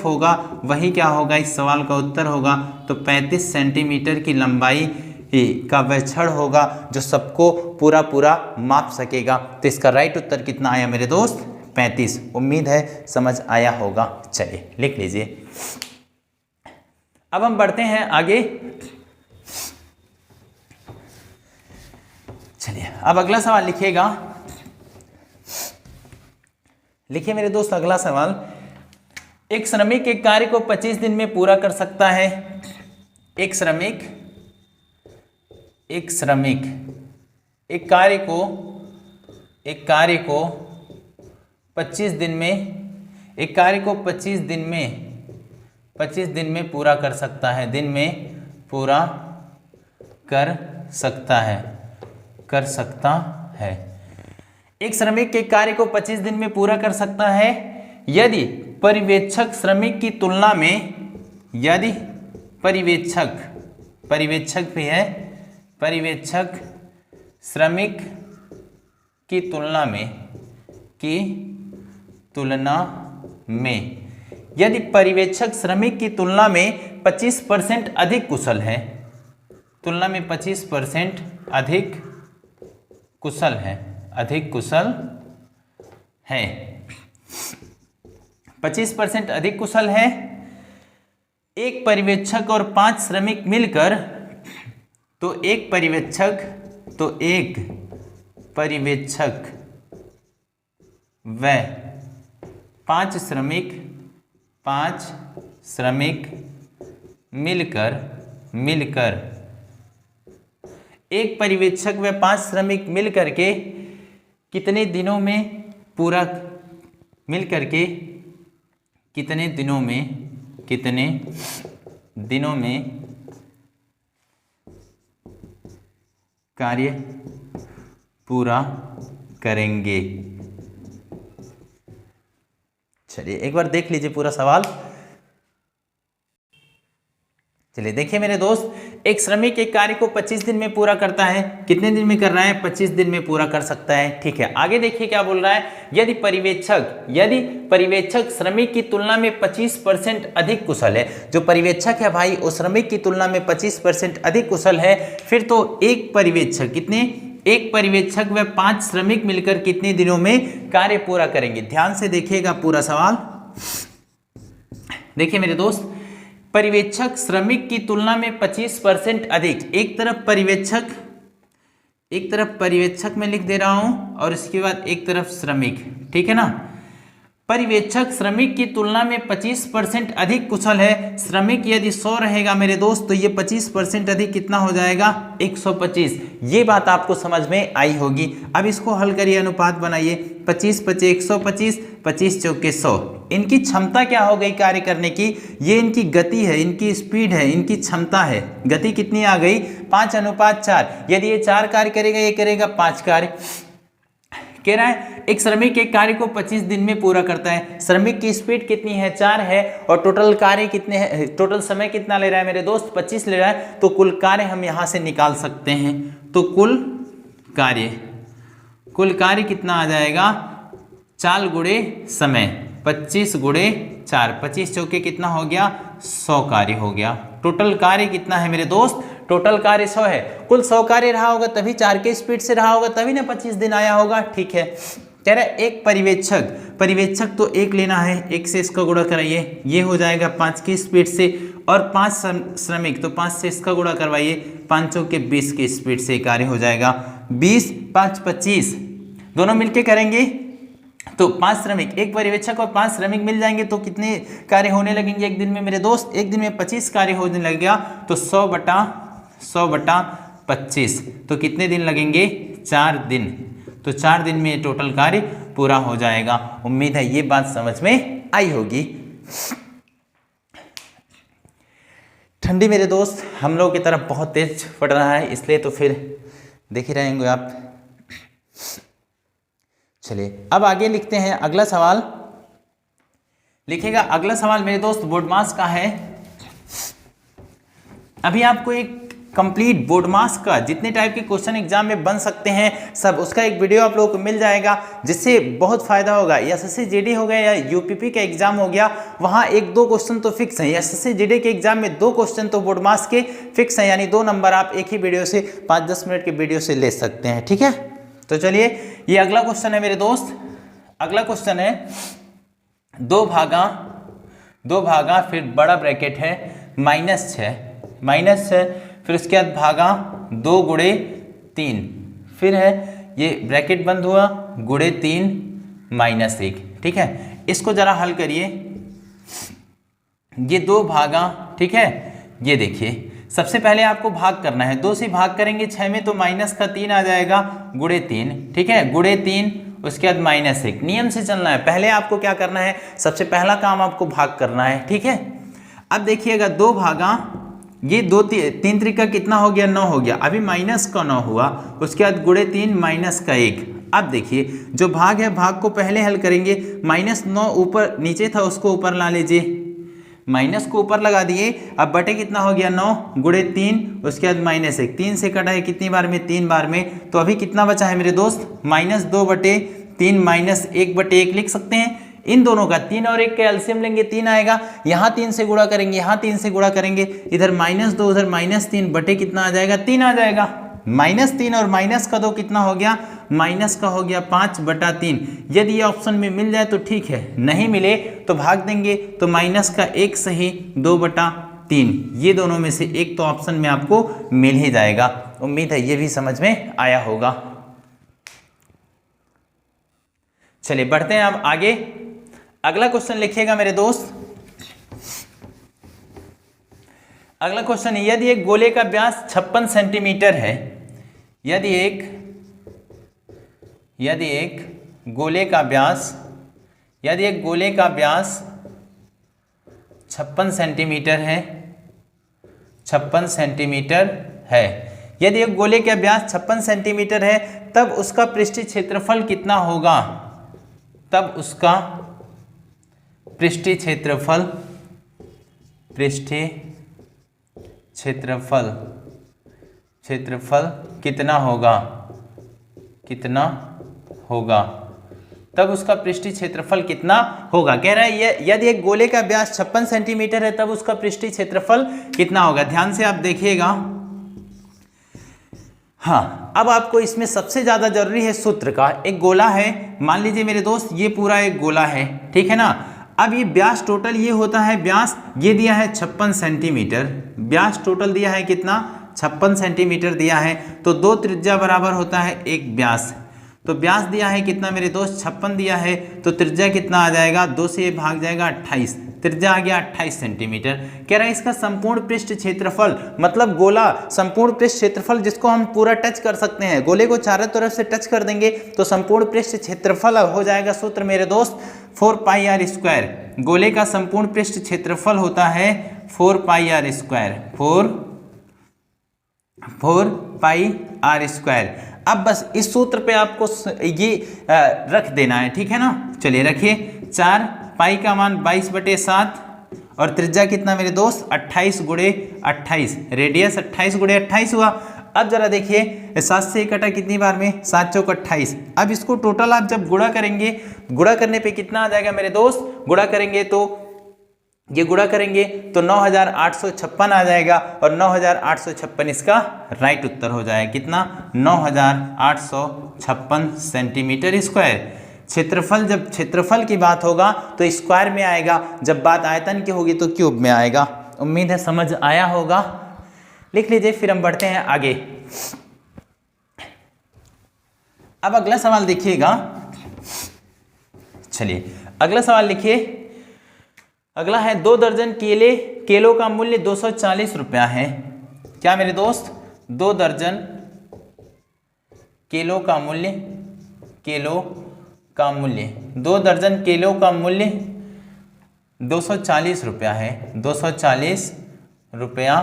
होगा वही क्या होगा, इस सवाल का उत्तर होगा। तो 35 सेंटीमीटर की लंबाई का वह छड़ होगा जो सबको पूरा माप सकेगा। तो इसका राइट उत्तर कितना आया मेरे दोस्त, 35। उम्मीद है समझ आया होगा। चलिए लिख लीजिए। अब हम बढ़ते हैं आगे। चलिए अब अगला सवाल लिखिएगा। लिखिए मेरे दोस्त अगला सवाल, एक श्रमिक एक कार्य को 25 दिन में पूरा कर सकता है। एक श्रमिक एक कार्य को 25 दिन में पूरा कर सकता है। एक श्रमिक एक कार्य को 25 दिन में पूरा कर सकता है यदि पर्यवेक्षक श्रमिक की तुलना में, यदि पर्यवेक्षक भी है, पर्यवेक्षक श्रमिक की तुलना में यदि पर्यवेक्षक श्रमिक की तुलना में 25% अधिक कुशल है, 25% अधिक कुशल है, 25% अधिक कुशल है, एक पर्यवेक्षक और 5 श्रमिक मिलकर, तो एक पर्यवेक्षक व 5 श्रमिक मिलकर एक पर्यवेक्षक व 5 श्रमिक मिलकर के कितने दिनों में कार्य पूरा करेंगे। चलिए एक बार देख लीजिए पूरा सवाल। चलिए देखिए मेरे दोस्त, एक श्रमिक एक कार्य को 25 दिन में पूरा करता है। कितने दिन में कर रहा है? 25 दिन में पूरा कर सकता है। ठीक है, आगे देखिए क्या बोल रहा है। यदि पर्यवेक्षक श्रमिक की तुलना में 25% अधिक कुशल है, जो पर्यवेक्षक है भाई वो श्रमिक की तुलना में 25% अधिक कुशल है, फिर तो एक पर्यवेक्षक व 5 श्रमिक मिलकर कितने दिनों में कार्य पूरा करेंगे। ध्यान से देखिएगा पूरा सवाल। देखिए मेरे दोस्त, पर्यवेक्षक श्रमिक की तुलना में 25% अधिक, एक तरफ पर्यवेक्षक में लिख दे रहा हूं और इसके बाद एक तरफ श्रमिक, ठीक है ना। पर्यवेक्षक श्रमिक की तुलना में 25% अधिक कुशल है। श्रमिक यदि 100 रहेगा मेरे दोस्त, तो ये 25% अधिक कितना हो जाएगा? 125। ये बात आपको समझ में आई होगी। अब इसको हल करिए, अनुपात बनाइए। 25 5 125, 25 चौके 100। इनकी क्षमता क्या हो गई कार्य करने की? ये इनकी गति है, इनकी स्पीड है, इनकी क्षमता है। गति कितनी आ गई? 5:4। यदि ये 4 कार्य करेगा, ये करेगा 5 कार्य। कह रहा है एक श्रमिक एक कार्य को 25 दिन में पूरा करता है। श्रमिक की स्पीड कितनी है? 4 है। और टोटल कार्य कितने हैं? टोटल समय कितना ले रहा है मेरे दोस्त? 25 ले रहा है। तो कुल कार्य हम यहां से निकाल सकते हैं। तो कुल कार्य कितना आ जाएगा? 4 गुणे समय, 25 गुणे 4, 25 चौके कितना हो गया? 100 कार्य हो गया। टोटल कार्य कितना है मेरे दोस्त? टोटल कार्य 100 है। कुल 100 कार्य रहा होगा तभी 4 के स्पीड से रहा होगा, तभी ना 25 दिन आया होगा। ठीक है, कह रहा है एक पर्यवेक्षक तो एक लेना है, 1 से इसका गुणा कराइए, ये हो जाएगा 5 की स्पीड से। और 5 श्रमिक, तो 5 से इसका गुणा करवाइए, 5 चौके 20 की स्पीड से कार्य हो जाएगा। 20 5 25 दोनों मिलके करेंगे तो 5 श्रमिक, एक पर्यवेक्षक और 5 श्रमिक मिल जाएंगे तो कितने कार्य होने लगेंगे एक दिन में मेरे दोस्त? एक दिन में 25 कार्य होने लगेगा। तो 100/25, तो कितने दिन लगेंगे? 4 दिन। तो 4 दिन में टोटल कार्य पूरा हो जाएगा। उम्मीद है ये बात समझ में आई होगी। ठंडी मेरे दोस्त हम लोग की तरफ बहुत तेज पड़ रहा है, इसलिए तो फिर देख ही रहेंगे आप। चलिए अब आगे लिखते हैं अगला सवाल। लिखिएगा अगला सवाल मेरे दोस्त बोर्ड मास का है। अभी आपको एक कंप्लीट बोर्ड मास का जितने टाइप के क्वेश्चन एग्जाम में बन सकते हैं सब, उसका एक वीडियो आप लोगों को मिल जाएगा, जिससे बहुत फायदा होगा। एसएससी जीडी हो गया या यूपीपी का एग्जाम हो गया, वहां 1-2 क्वेश्चन तो फिक्स है। एसएससी जीडी के एग्जाम में 2 क्वेश्चन तो बोर्ड मास के फिक्स है, यानी 2 नंबर आप एक ही वीडियो से 5-10 मिनट के वीडियो से ले सकते हैं। ठीक है, तो चलिए ये अगला क्वेश्चन है मेरे दोस्त। अगला क्वेश्चन है 2 भागा फिर बड़ा ब्रैकेट है -6, फिर उसके बाद भागा 2 गुणे 3, फिर है ये ब्रैकेट बंद हुआ गुणे 3 -1। ठीक है। इसको जरा हल करिए, ये 2 भागा, ठीक है। ये देखिए सबसे पहले आपको भाग करना है, 2 से भाग करेंगे 6 में तो माइनस का 3 आ जाएगा, गुणे 3, ठीक है, गुणे 3, उसके बाद -1। नियम से चलना है, पहले आपको क्या करना है, सबसे पहला काम आपको भाग करना है, ठीक है। अब देखिएगा 2 भागा, ये 2 3 त्रिका कितना हो गया, 9 हो गया, अभी माइनस का 9 हुआ, उसके बाद गुणे 3 -1। अब देखिए जो भाग है, भाग को पहले हल करेंगे, -9 ऊपर नीचे था उसको ऊपर ला लीजिए, माइनस को ऊपर लगा दिए, अब बटे कितना हो गया 9 गुणे 3, उसके बाद -1, 3 से कटा है कितनी बार में, 3 बार में, तो अभी कितना बचा है मेरे दोस्त, -2/3 -1/1 लिख सकते हैं। इन दोनों का 3 और 1 का एलसीएम लेंगे 3 आएगा, यहाँ 3 से गुणा करेंगे, यहाँ 3 से गुणा करेंगे, इधर -2 उधर -3 बटे कितना आ जाएगा, 3 आ जाएगा। -3 और माइनस का 2 कितना हो गया, माइनस का हो गया 5/3। यदि ये ऑप्शन में मिल जाए तो ठीक है, नहीं मिले तो भाग देंगे, तो -1 सही 2/3, ये दोनों में से एक तो ऑप्शन में आपको मिल ही जाएगा। उम्मीद है ये भी समझ में आया होगा। चलिए बढ़ते हैं अब आगे, अगला क्वेश्चन लिखिएगा मेरे दोस्त। अगला क्वेश्चन, यदि एक गोले का व्यास 56 सेंटीमीटर है, यदि एक गोले का व्यास 56 सेंटीमीटर है, 56 सेंटीमीटर है, यदि एक गोले का व्यास 56 सेंटीमीटर है, तब उसका पृष्ठीय क्षेत्रफल कितना होगा, तब उसका पृष्ठीय क्षेत्रफल कितना होगा, तब उसका पृष्ठीय क्षेत्रफल कितना होगा। कह रहा है यदि एक गोले का व्यास 56 सेंटीमीटर है तब उसका पृष्ठीय क्षेत्रफल कितना होगा। ध्यान से आप देखिएगा, हाँ अब आपको इसमें सबसे ज्यादा जरूरी है सूत्र का। एक गोला है, मान लीजिए मेरे दोस्त ये पूरा एक गोला है, ठीक है ना। अब ये व्यास टोटल ये होता है, व्यास ये दिया है 56 सेंटीमीटर, व्यास टोटल दिया है कितना, 56 सेंटीमीटर दिया है, तो 2 त्रिज्या बराबर होता है 1 व्यास। तो व्यास दिया है कितना मेरे दोस्त, 56 दिया है, तो त्रिज्या कितना आ जाएगा, 2 से भाग जाएगा 28, त्रिज्या आ गया 28 सेंटीमीटर। कह रहा है इसका संपूर्ण पृष्ठ क्षेत्रफल, मतलब गोला संपूर्ण पृष्ठ क्षेत्रफल जिसको हम पूरा टच कर सकते हैं, गोले को चारों तरफ से टच कर देंगे तो संपूर्ण पृष्ठ क्षेत्रफल हो जाएगा सूत्र मेरे दोस्त 4πr²। गोले का संपूर्ण पृष्ठ क्षेत्रफल होता है 4πr², 4πr²। अब बस इस सूत्र पे आपको ये रख देना है, ठीक है ना। चलिए रखिए, 4 पाई का मान 22/7 और त्रिज्या कितना मेरे दोस्त 28 गुणे 28, रेडियस 28 गुणे 28 हुआ। अब जरा देखिए 7 से कटा कितनी बार में, 7 चौक 28। अब इसको टोटल आप जब गुणा करेंगे, गुणा करने पे कितना आ जाएगा मेरे दोस्त, गुणा करेंगे तो ये गुणा करेंगे तो 9856 आ जाएगा, और 9856 इसका राइट उत्तर हो जाएगा। कितना, 9856 सेंटीमीटर स्क्वायर। क्षेत्रफल, जब क्षेत्रफल की बात होगा तो स्क्वायर में आएगा, जब बात आयतन की होगी तो क्यूब में आएगा। उम्मीद है समझ आया होगा, लिख लीजिए। फिर हम बढ़ते हैं आगे। अब अगला सवाल देखिएगा, चलिए अगला सवाल लिखिए। अगला है 2 दर्जन केलों का मूल्य 240 रुपया है। क्या मेरे दोस्त, 2 दर्जन केलों का मूल्य 2 दर्जन केलों का मूल्य 240 रुपया है, 240 रुपया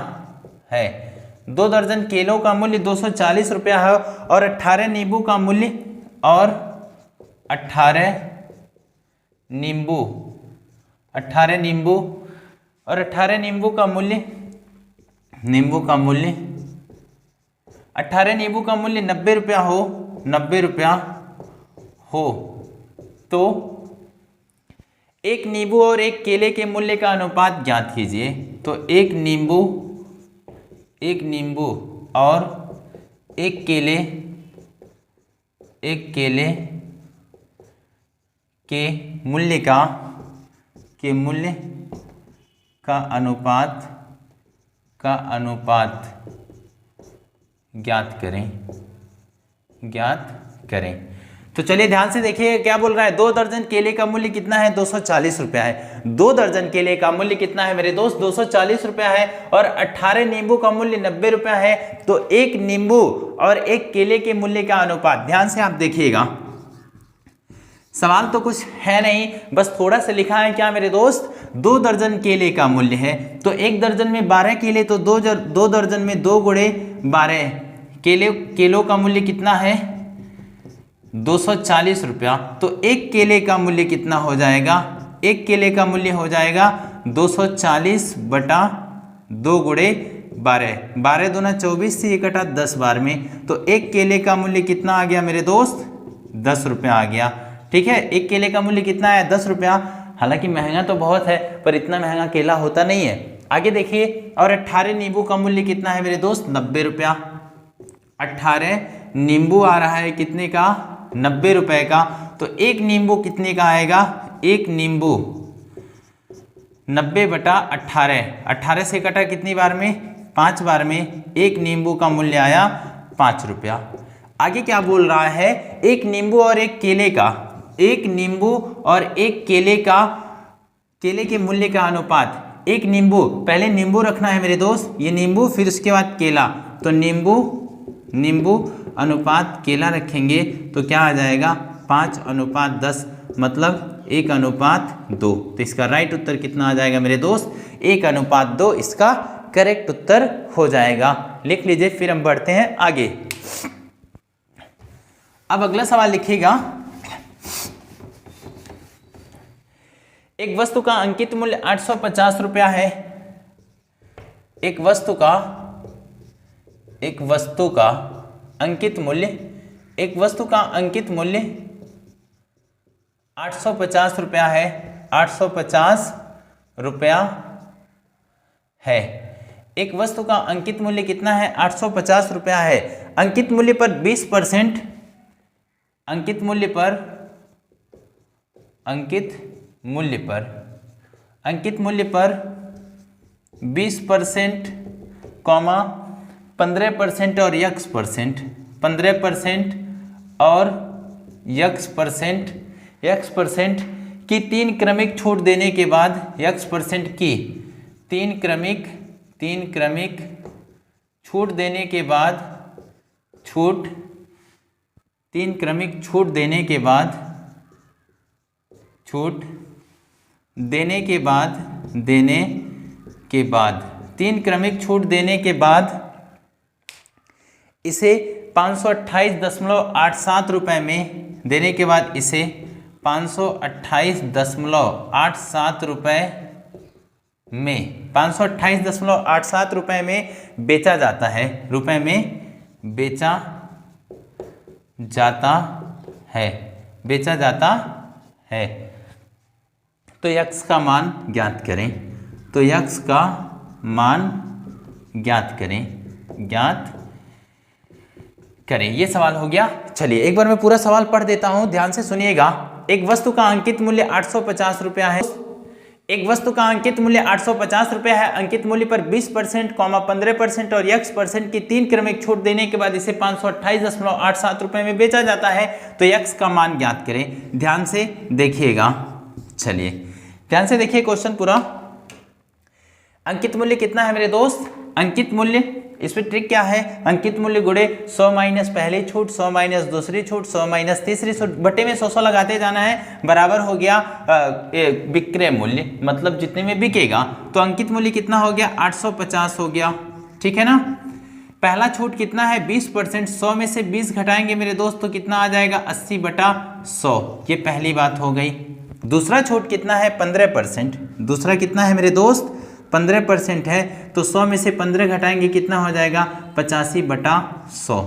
है। 2 दर्जन केलों का मूल्य 240 रुपया है, और 18 नींबू का मूल्य, और 18 नींबू और 18 नींबू का मूल्य 90 रुपया हो तो एक नींबू और एक केले के मूल्य का अनुपात ज्ञात कीजिए। तो एक नींबू और एक केले के मूल्य का अनुपात ज्ञात करें। तो चलिए ध्यान से देखिए क्या बोल रहा है, 2 दर्जन केले का मूल्य कितना है, 240 रुपया है। 2 दर्जन केले का मूल्य कितना है मेरे दोस्त, 240 रुपया है। और 18 नींबू का मूल्य 90 रुपया है। तो एक नींबू और एक केले के मूल्य का अनुपात, ध्यान से आप देखिएगा, सवाल तो कुछ है नहीं, बस थोड़ा सा लिखा है क्या मेरे दोस्त, 2 दर्जन केले का मूल्य है, तो 1 दर्जन में 12 केले, तो 2 दर्जन में 2 गुणे 12 केलों का मूल्य कितना है, 240 रुपया। तो एक केले का मूल्य कितना हो जाएगा, एक केले का मूल्य हो जाएगा 240 बटा 2 गुणे 12, 12 दूना 24 से 1 कटा 10 बार में, तो एक केले का मूल्य कितना आ गया मेरे दोस्त, 10 रुपया आ गया। ठीक है, एक केले का मूल्य कितना है, 10 रुपया। हालांकि महंगा तो बहुत है, पर इतना महंगा केला होता नहीं है। आगे देखिए, और 18 नींबू का मूल्य कितना है मेरे दोस्त, 90 रुपया। 18 नींबू आ रहा है कितने का, 90 रुपए का। तो एक नींबू कितने का आएगा, एक नींबू 90 बटा 18, 18 से कटा कितनी बार में, 5 बार में, एक नींबू का मूल्य आया 5 रुपया। आगे क्या बोल रहा है, एक नींबू और एक केले का, एक नींबू और एक केले का, केले के मूल्य का अनुपात, एक नींबू, पहले नींबू रखना है मेरे दोस्त, ये नींबू, फिर उसके बाद केला, तो नींबू अनुपात केला रखेंगे तो क्या आ जाएगा, 5:10, मतलब 1:2। तो इसका राइट उत्तर कितना आ जाएगा मेरे दोस्त, 1:2 इसका करेक्ट उत्तर हो जाएगा। लिख लीजिए, फिर हम बढ़ते हैं आगे। अब अगला सवाल लिखिएगा, एक वस्तु का अंकित मूल्य 850 रुपया है। एक वस्तु का अंकित मूल्य, एक वस्तु का अंकित मूल्य 850 रुपया है, 850 रुपया है। एक वस्तु का अंकित मूल्य कितना है, 850 रुपया है। अंकित मूल्य पर 20%, अंकित मूल्य पर 20%, 15% और x%, 15% और x% की 3 क्रमिक छूट देने के बाद, x% की 3 क्रमिक छूट देने के बाद, 3 क्रमिक छूट देने के बाद, 3 क्रमिक छूट देने के बाद इसे 528.87 रुपये में देने के बाद, इसे 528.87 रुपये में, 528.87 रुपये में बेचा जाता है, रुपये में बेचा जाता है। तो यक्स का मान ज्ञात करें, तो यक्स का मान ज्ञात करें, ये सवाल हो गया। चलिए एक बार मैं पूरा सवाल पढ़ देता हूं, ध्यान से सुनिएगा। एक वस्तु का अंकित मूल्य 850 रुपया है। एक वस्तु का अंकित मूल्य 850 रुपया है। अंकित मूल्य पर 20%, 15% और x% की 3 क्रमिक छूट देने के बाद इसे 528.87 रुपये में बेचा जाता है। तो x का मान ज्ञात करें। ध्यान से देखिएगा, चलिए ध्यान से देखिए क्वेश्चन पूरा। अंकित मूल्य कितना है मेरे दोस्त, अंकित मूल्य, इसमें ट्रिक क्या है, अंकित मूल्य गुणे 100 माइनस पहली छूट, 100 माइनस दूसरी छूट, 100 माइनस तीसरी छूट, बटे में 100 लगाते जाना है, बराबर हो गया विक्रय मूल्य, मतलब जितने में बिकेगा। तो अंकित मूल्य कितना हो गया, 850 हो गया, ठीक है ना। पहला छूट कितना है, 20%, 100 में से 20 घटाएंगे मेरे दोस्त तो कितना आ जाएगा, 80/100, ये पहली बात हो गई। दूसरा छूट कितना है, 15%, दूसरा कितना है मेरे दोस्त, 15% है, तो 100 में से 15 घटाएंगे कितना हो जाएगा, 85/100।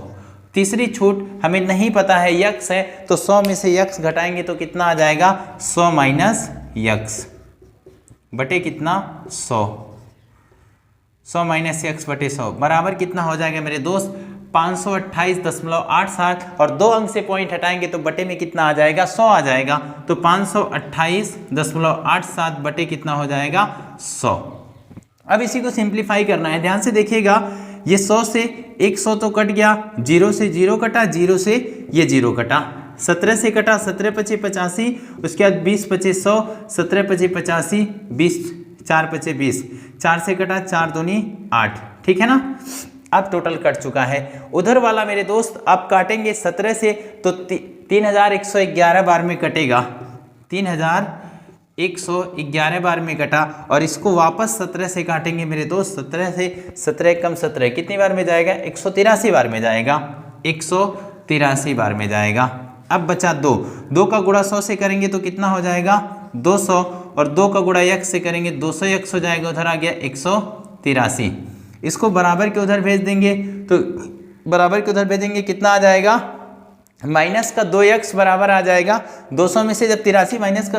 तीसरी छूट हमें नहीं पता है, यक्स है, तो 100 में से यक्स घटाएंगे तो कितना आ जाएगा, 100 माइनस यक्स बटे कितना, 100, 100 माइनस यक्स बटे 100 बराबर कितना हो जाएगा मेरे दोस्त, 528.87, और 2 अंक से पॉइंट हटाएंगे तो बटे में कितना आ जाएगा, 100 आ जाएगा। तो 528.87 बटे कितना हो जाएगा, 100। अब इसी को सिंप्लीफाई करना है, ध्यान से देखिएगा। ये 100 से 100 तो कट गया, 0 से 0 कटा, 0 से ये 0 कटा, 17 से कटा 17 पचे 85, उसके बाद 20 पचे 100, 17 पचे 85, 20 4 पचे 20, 4 से कटा 4 दूनी 8, ठीक है ना। अब टोटल कट चुका है। उधर वाला मेरे दोस्त आप काटेंगे 17 से तो 3111 बार में कटेगा, 3111 बार में कटा। और इसको वापस 17 से काटेंगे मेरे दोस्त, 17 से 17 कम 17 कितनी बार में जाएगा, 183 बार में जाएगा, 183 बार में जाएगा। अब बचा 2 का गुणा 100 से करेंगे तो कितना हो जाएगा 200, और 2 का गुणा x से करेंगे 200 x हो जाएगा, उधर आ गया 183। इसको बराबर के उधर भेज देंगे तो बराबर के उधर भेजेंगे कितना आ जाएगा, माइनस का 2x बराबर आ जाएगा 200 में से जब 83 माइनस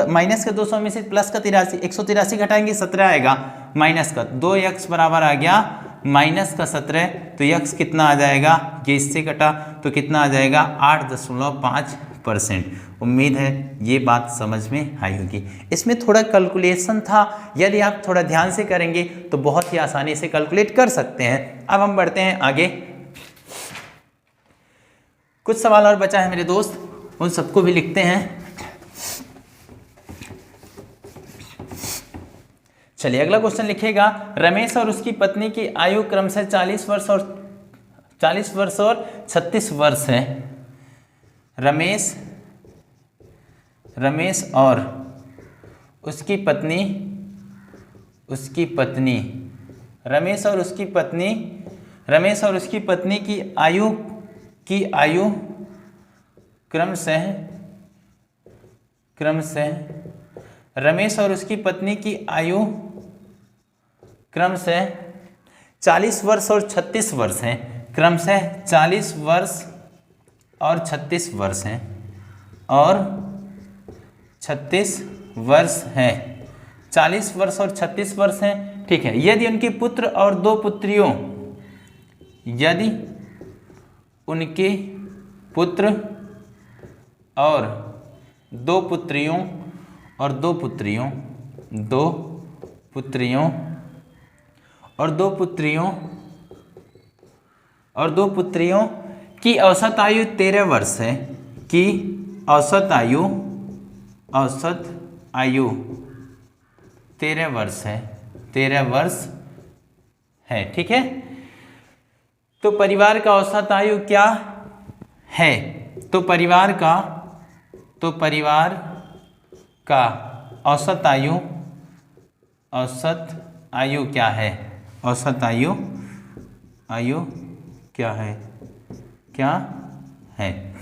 का 200 में से प्लस का 83, 183 घटाएंगे 17 आएगा, माइनस का 2x बराबर आ गया माइनस का 17, तो x कितना आ जाएगा, ये इससे कटा तो कितना आ जाएगा 8.5%। उम्मीद है ये बात समझ में आई होगी। इसमें थोड़ा कैलकुलेशन था, यदि आप थोड़ा ध्यान से करेंगे तो बहुत ही आसानी से कैलकुलेट कर सकते हैं। अब हम बढ़ते हैं आगे, कुछ सवाल और बचा है मेरे दोस्त, उन सबको भी लिखते हैं। चलिए अगला क्वेश्चन लिखिएगा, रमेश और उसकी पत्नी की आयु क्रमशः 40 वर्ष और 36 वर्ष है। रमेश और उसकी पत्नी की आयु क्रमशः रमेश और उसकी पत्नी की आयु क्रमशः 40 वर्ष और 36 वर्ष हैं, क्रमशः 40 वर्ष और 36 वर्ष हैं और 36 वर्ष हैं, 40 वर्ष और 36 वर्ष हैं, ठीक है। यदि उनके पुत्र और 2 पुत्रियों और दो पुत्रियों की औसत आयु 13 वर्ष है, की औसत आयु 13 वर्ष है, ठीक है। तो परिवार का औसत आयु क्या है, तो परिवार का औसत आयु क्या है, औसत आयु क्या है।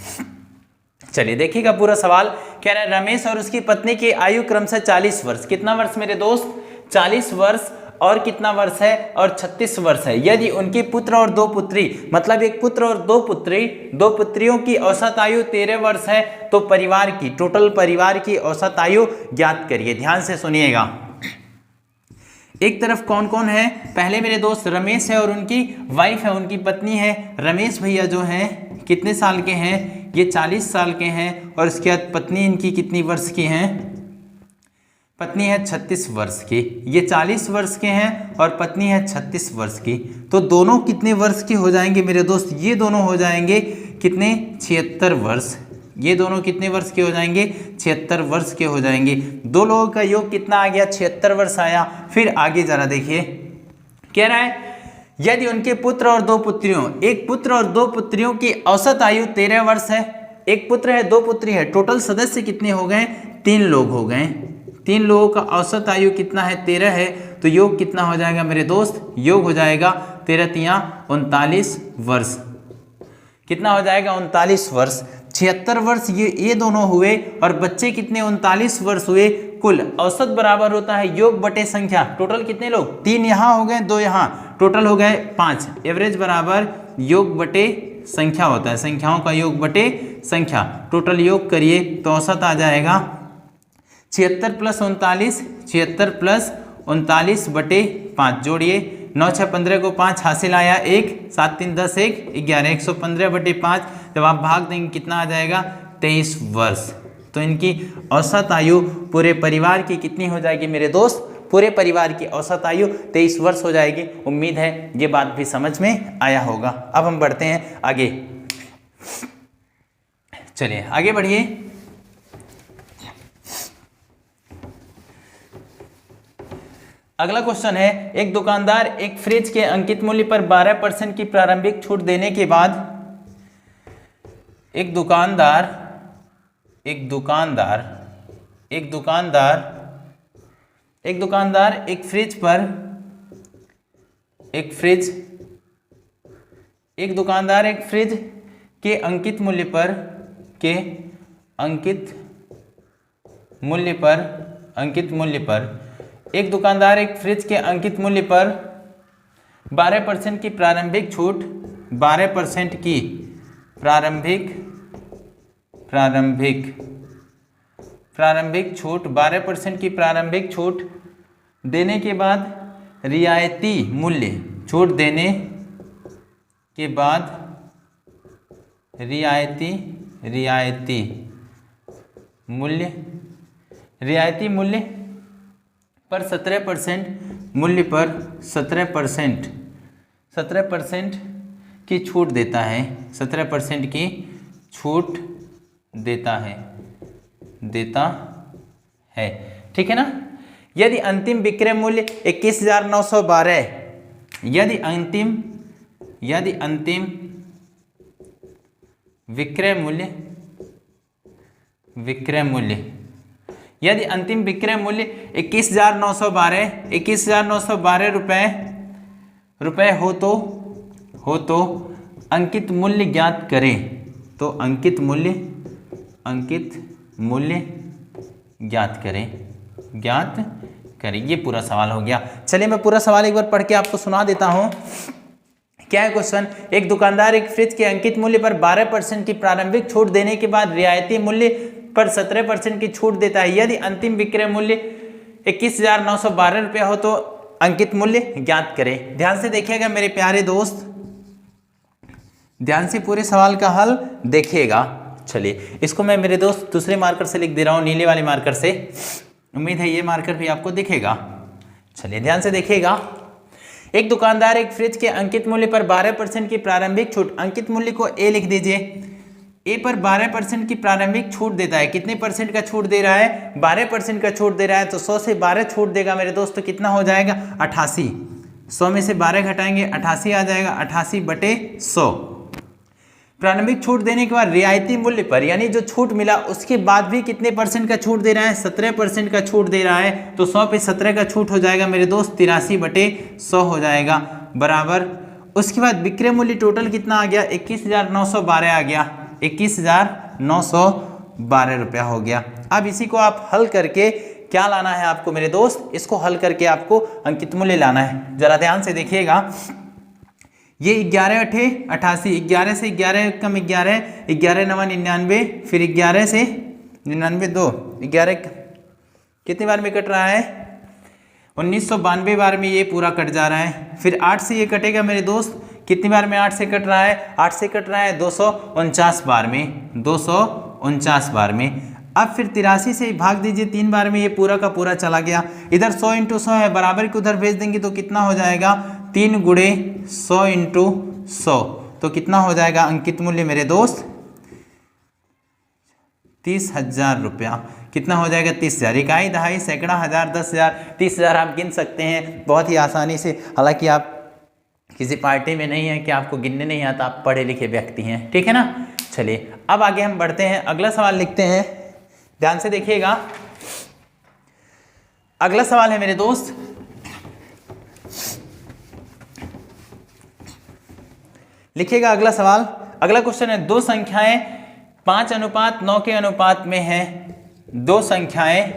चलिए देखिएगा पूरा सवाल, कह रहा है रमेश और उसकी पत्नी की आयु क्रमशः 40 वर्ष, कितना वर्ष मेरे दोस्त, 40 वर्ष और कितना वर्ष है, और 36 वर्ष है। यदि उनके पुत्र और 2 पुत्री, मतलब एक पुत्र और 2 पुत्रियों की औसत आयु 13 वर्ष है, तो टोटल परिवार की औसत आयु ज्ञात करिए। ध्यान से सुनिएगा, एक तरफ कौन कौन है, पहले मेरे दोस्त रमेश है और उनकी वाइफ है, उनकी पत्नी है। रमेश भैया जो हैं कितने साल के हैं, ये 40 साल के हैं, और उसके बाद पत्नी इनकी कितनी वर्ष की हैं, पत्नी है 36 वर्ष की। ये 40 वर्ष के हैं और पत्नी है 36 वर्ष की, तो दोनों कितने वर्ष के हो जाएंगे मेरे दोस्त, ये दोनों हो जाएंगे कितने, 76 वर्ष। ये दोनों कितने वर्ष के हो जाएंगे, 76 वर्ष के हो जाएंगे। दो लोगों का योग कितना आ गया, 76 वर्ष आया। फिर आगे जरा देखिए, कह रहा है यदि उनके पुत्र और 2 पुत्रियों, एक पुत्र और 2 पुत्रियों की औसत आयु 13 वर्ष है, एक पुत्र है 2 पुत्री है, टोटल सदस्य कितने हो गए, 3 लोग हो गए। 3 लोगों का औसत आयु कितना है, 13 है, तो योग कितना हो जाएगा मेरे दोस्त, योग हो जाएगा 13 तिया 39 वर्ष। कितना हो जाएगा, 39 वर्ष। 76 वर्ष ये दोनों हुए, और बच्चे कितने, 39 वर्ष हुए। कुल औसत बराबर होता है योग बटे संख्या। टोटल कितने लोग, 3 यहाँ हो गए, 2 यहाँ, टोटल हो गए 5। एवरेज बराबर योग बटे संख्या होता है, संख्याओं का योग बटे संख्या। टोटल योग करिए तो औसत आ जाएगा 76 प्लस 39, 76 प्लस 39 बटे 5, जोड़िए 9 6 15 को 5 हासिल आया 1, 7 3 10 1 11, 115 बटे 5। जब आप भाग देंगे कितना आ जाएगा, 23 वर्ष। तो इनकी औसत आयु पूरे परिवार की कितनी हो जाएगी मेरे दोस्त, पूरे परिवार की औसत आयु 23 वर्ष हो जाएगी। उम्मीद है ये बात भी समझ में आया होगा। अब हम बढ़ते हैं आगे, चलिए आगे बढ़िए। अगला क्वेश्चन है, एक दुकानदार एक फ्रिज के अंकित मूल्य पर 12% की प्रारंभिक छूट देने के बाद एक दुकानदार एक फ्रिज के अंकित मूल्य पर 12% की प्रारंभिक छूट 12% की प्रारंभिक छूट 12% की प्रारंभिक छूट देने के बाद रियायती मूल्य छूट देने के बाद रियायती मूल्य पर 17% मूल्य पर 17% की छूट देता है, 17% की छूट देता है, ठीक है ना। यदि अंतिम विक्रय मूल्य 21,912, यदि अंतिम विक्रय मूल्य यदि अंतिम विक्रय मूल्य 21,912 रुपए हो तो अंकित मूल्य ज्ञात करें। तो अंकित मूल्य ज्ञात करें। ये पूरा सवाल हो गया। चलिए मैं पूरा सवाल एक बार पढ़ के आपको सुना देता हूं। क्या है क्वेश्चन, एक दुकानदार एक फ्रिज के अंकित मूल्य पर 12% की प्रारंभिक छूट देने के बाद रियायती मूल्य पर 17% की छूट देता है। यदि अंतिम विक्रय मूल्य 21,912 रुपये हो तो अंकित मूल्य ज्ञात करें। ध्यान से देखिएगा मेरे प्यारे दोस्त, ध्यान से पूरे सवाल का हल देखिएगा। चलिए इसको मैं मेरे दोस्त दूसरे मार्कर से लिख दे रहा हूँ, नीले वाले मार्कर से। उम्मीद है ये मार्कर भी आपको दिखेगा। चलिए ध्यान से देखिएगा। एक दुकानदार एक फ्रिज के अंकित मूल्य पर 12% की प्रारंभिक छूट, अंकित मूल्य को ए लिख दीजिए, ए पर 12% की प्रारंभिक छूट देता है। कितने परसेंट का छूट दे रहा है? 12% का छूट दे रहा है। तो 100 से 12 छूट देगा मेरे दोस्त, तो कितना हो जाएगा? 88। 100 में से 12 घटाएंगे 88 आ जाएगा, 88/100। प्रारंभिक छूट देने के बाद रियायती मूल्य पर, यानी जो छूट मिला उसके बाद भी कितने परसेंट का छूट दे रहा है? 17% का छूट दे रहा है। तो 100 पे 17 का छूट हो जाएगा मेरे दोस्त, 83/100 हो जाएगा, बराबर। उसके बाद विक्रय मूल्य टोटल कितना आ गया? 21,912 आ गया, 21,912 रुपया हो गया। अब इसी को आप हल करके क्या लाना है आपको मेरे दोस्त? इसको हल करके आपको अंकित मूल्य लाना है। जरा ध्यान से देखिएगा। ये 11×8 = 88, 11 से 11 कम 11, 11 9 99, फिर 11 से 99 2, 11 कितनी बार में कट रहा है? 1992 बार में ये पूरा कट जा रहा है। फिर 8 से ये कटेगा मेरे दोस्त, कितनी बार में 8 से कट रहा है? 8 से कट रहा है 249 बार में, 249 बार में। अब फिर 83 से भाग दीजिए 3 बार में, ये पूरा का पूरा चला गया। इधर 100 × 100 है, बराबर के उधर भेज देंगे तो कितना हो जाएगा? 3 × 100 × 100, तो कितना हो जाएगा अंकित मूल्य मेरे दोस्त? 30,000 रुपया। कितना हो जाएगा? 30,000। इकाई, दहाई, सैकड़ा, हजार, 10,000, 30,000 आप गिन सकते हैं बहुत ही आसानी से। हालांकि आप किसी पार्टी में नहीं है कि आपको गिनने नहीं आता, आप पढ़े लिखे व्यक्ति हैं, ठीक है ना। चलिए अब आगे हम बढ़ते हैं, अगला सवाल लिखते हैं। ध्यान से देखिएगा। अगला सवाल है मेरे दोस्त, लिखिएगा अगला सवाल। अगला क्वेश्चन है, दो संख्याएं 5:9 के अनुपात में हैं। दो संख्याएं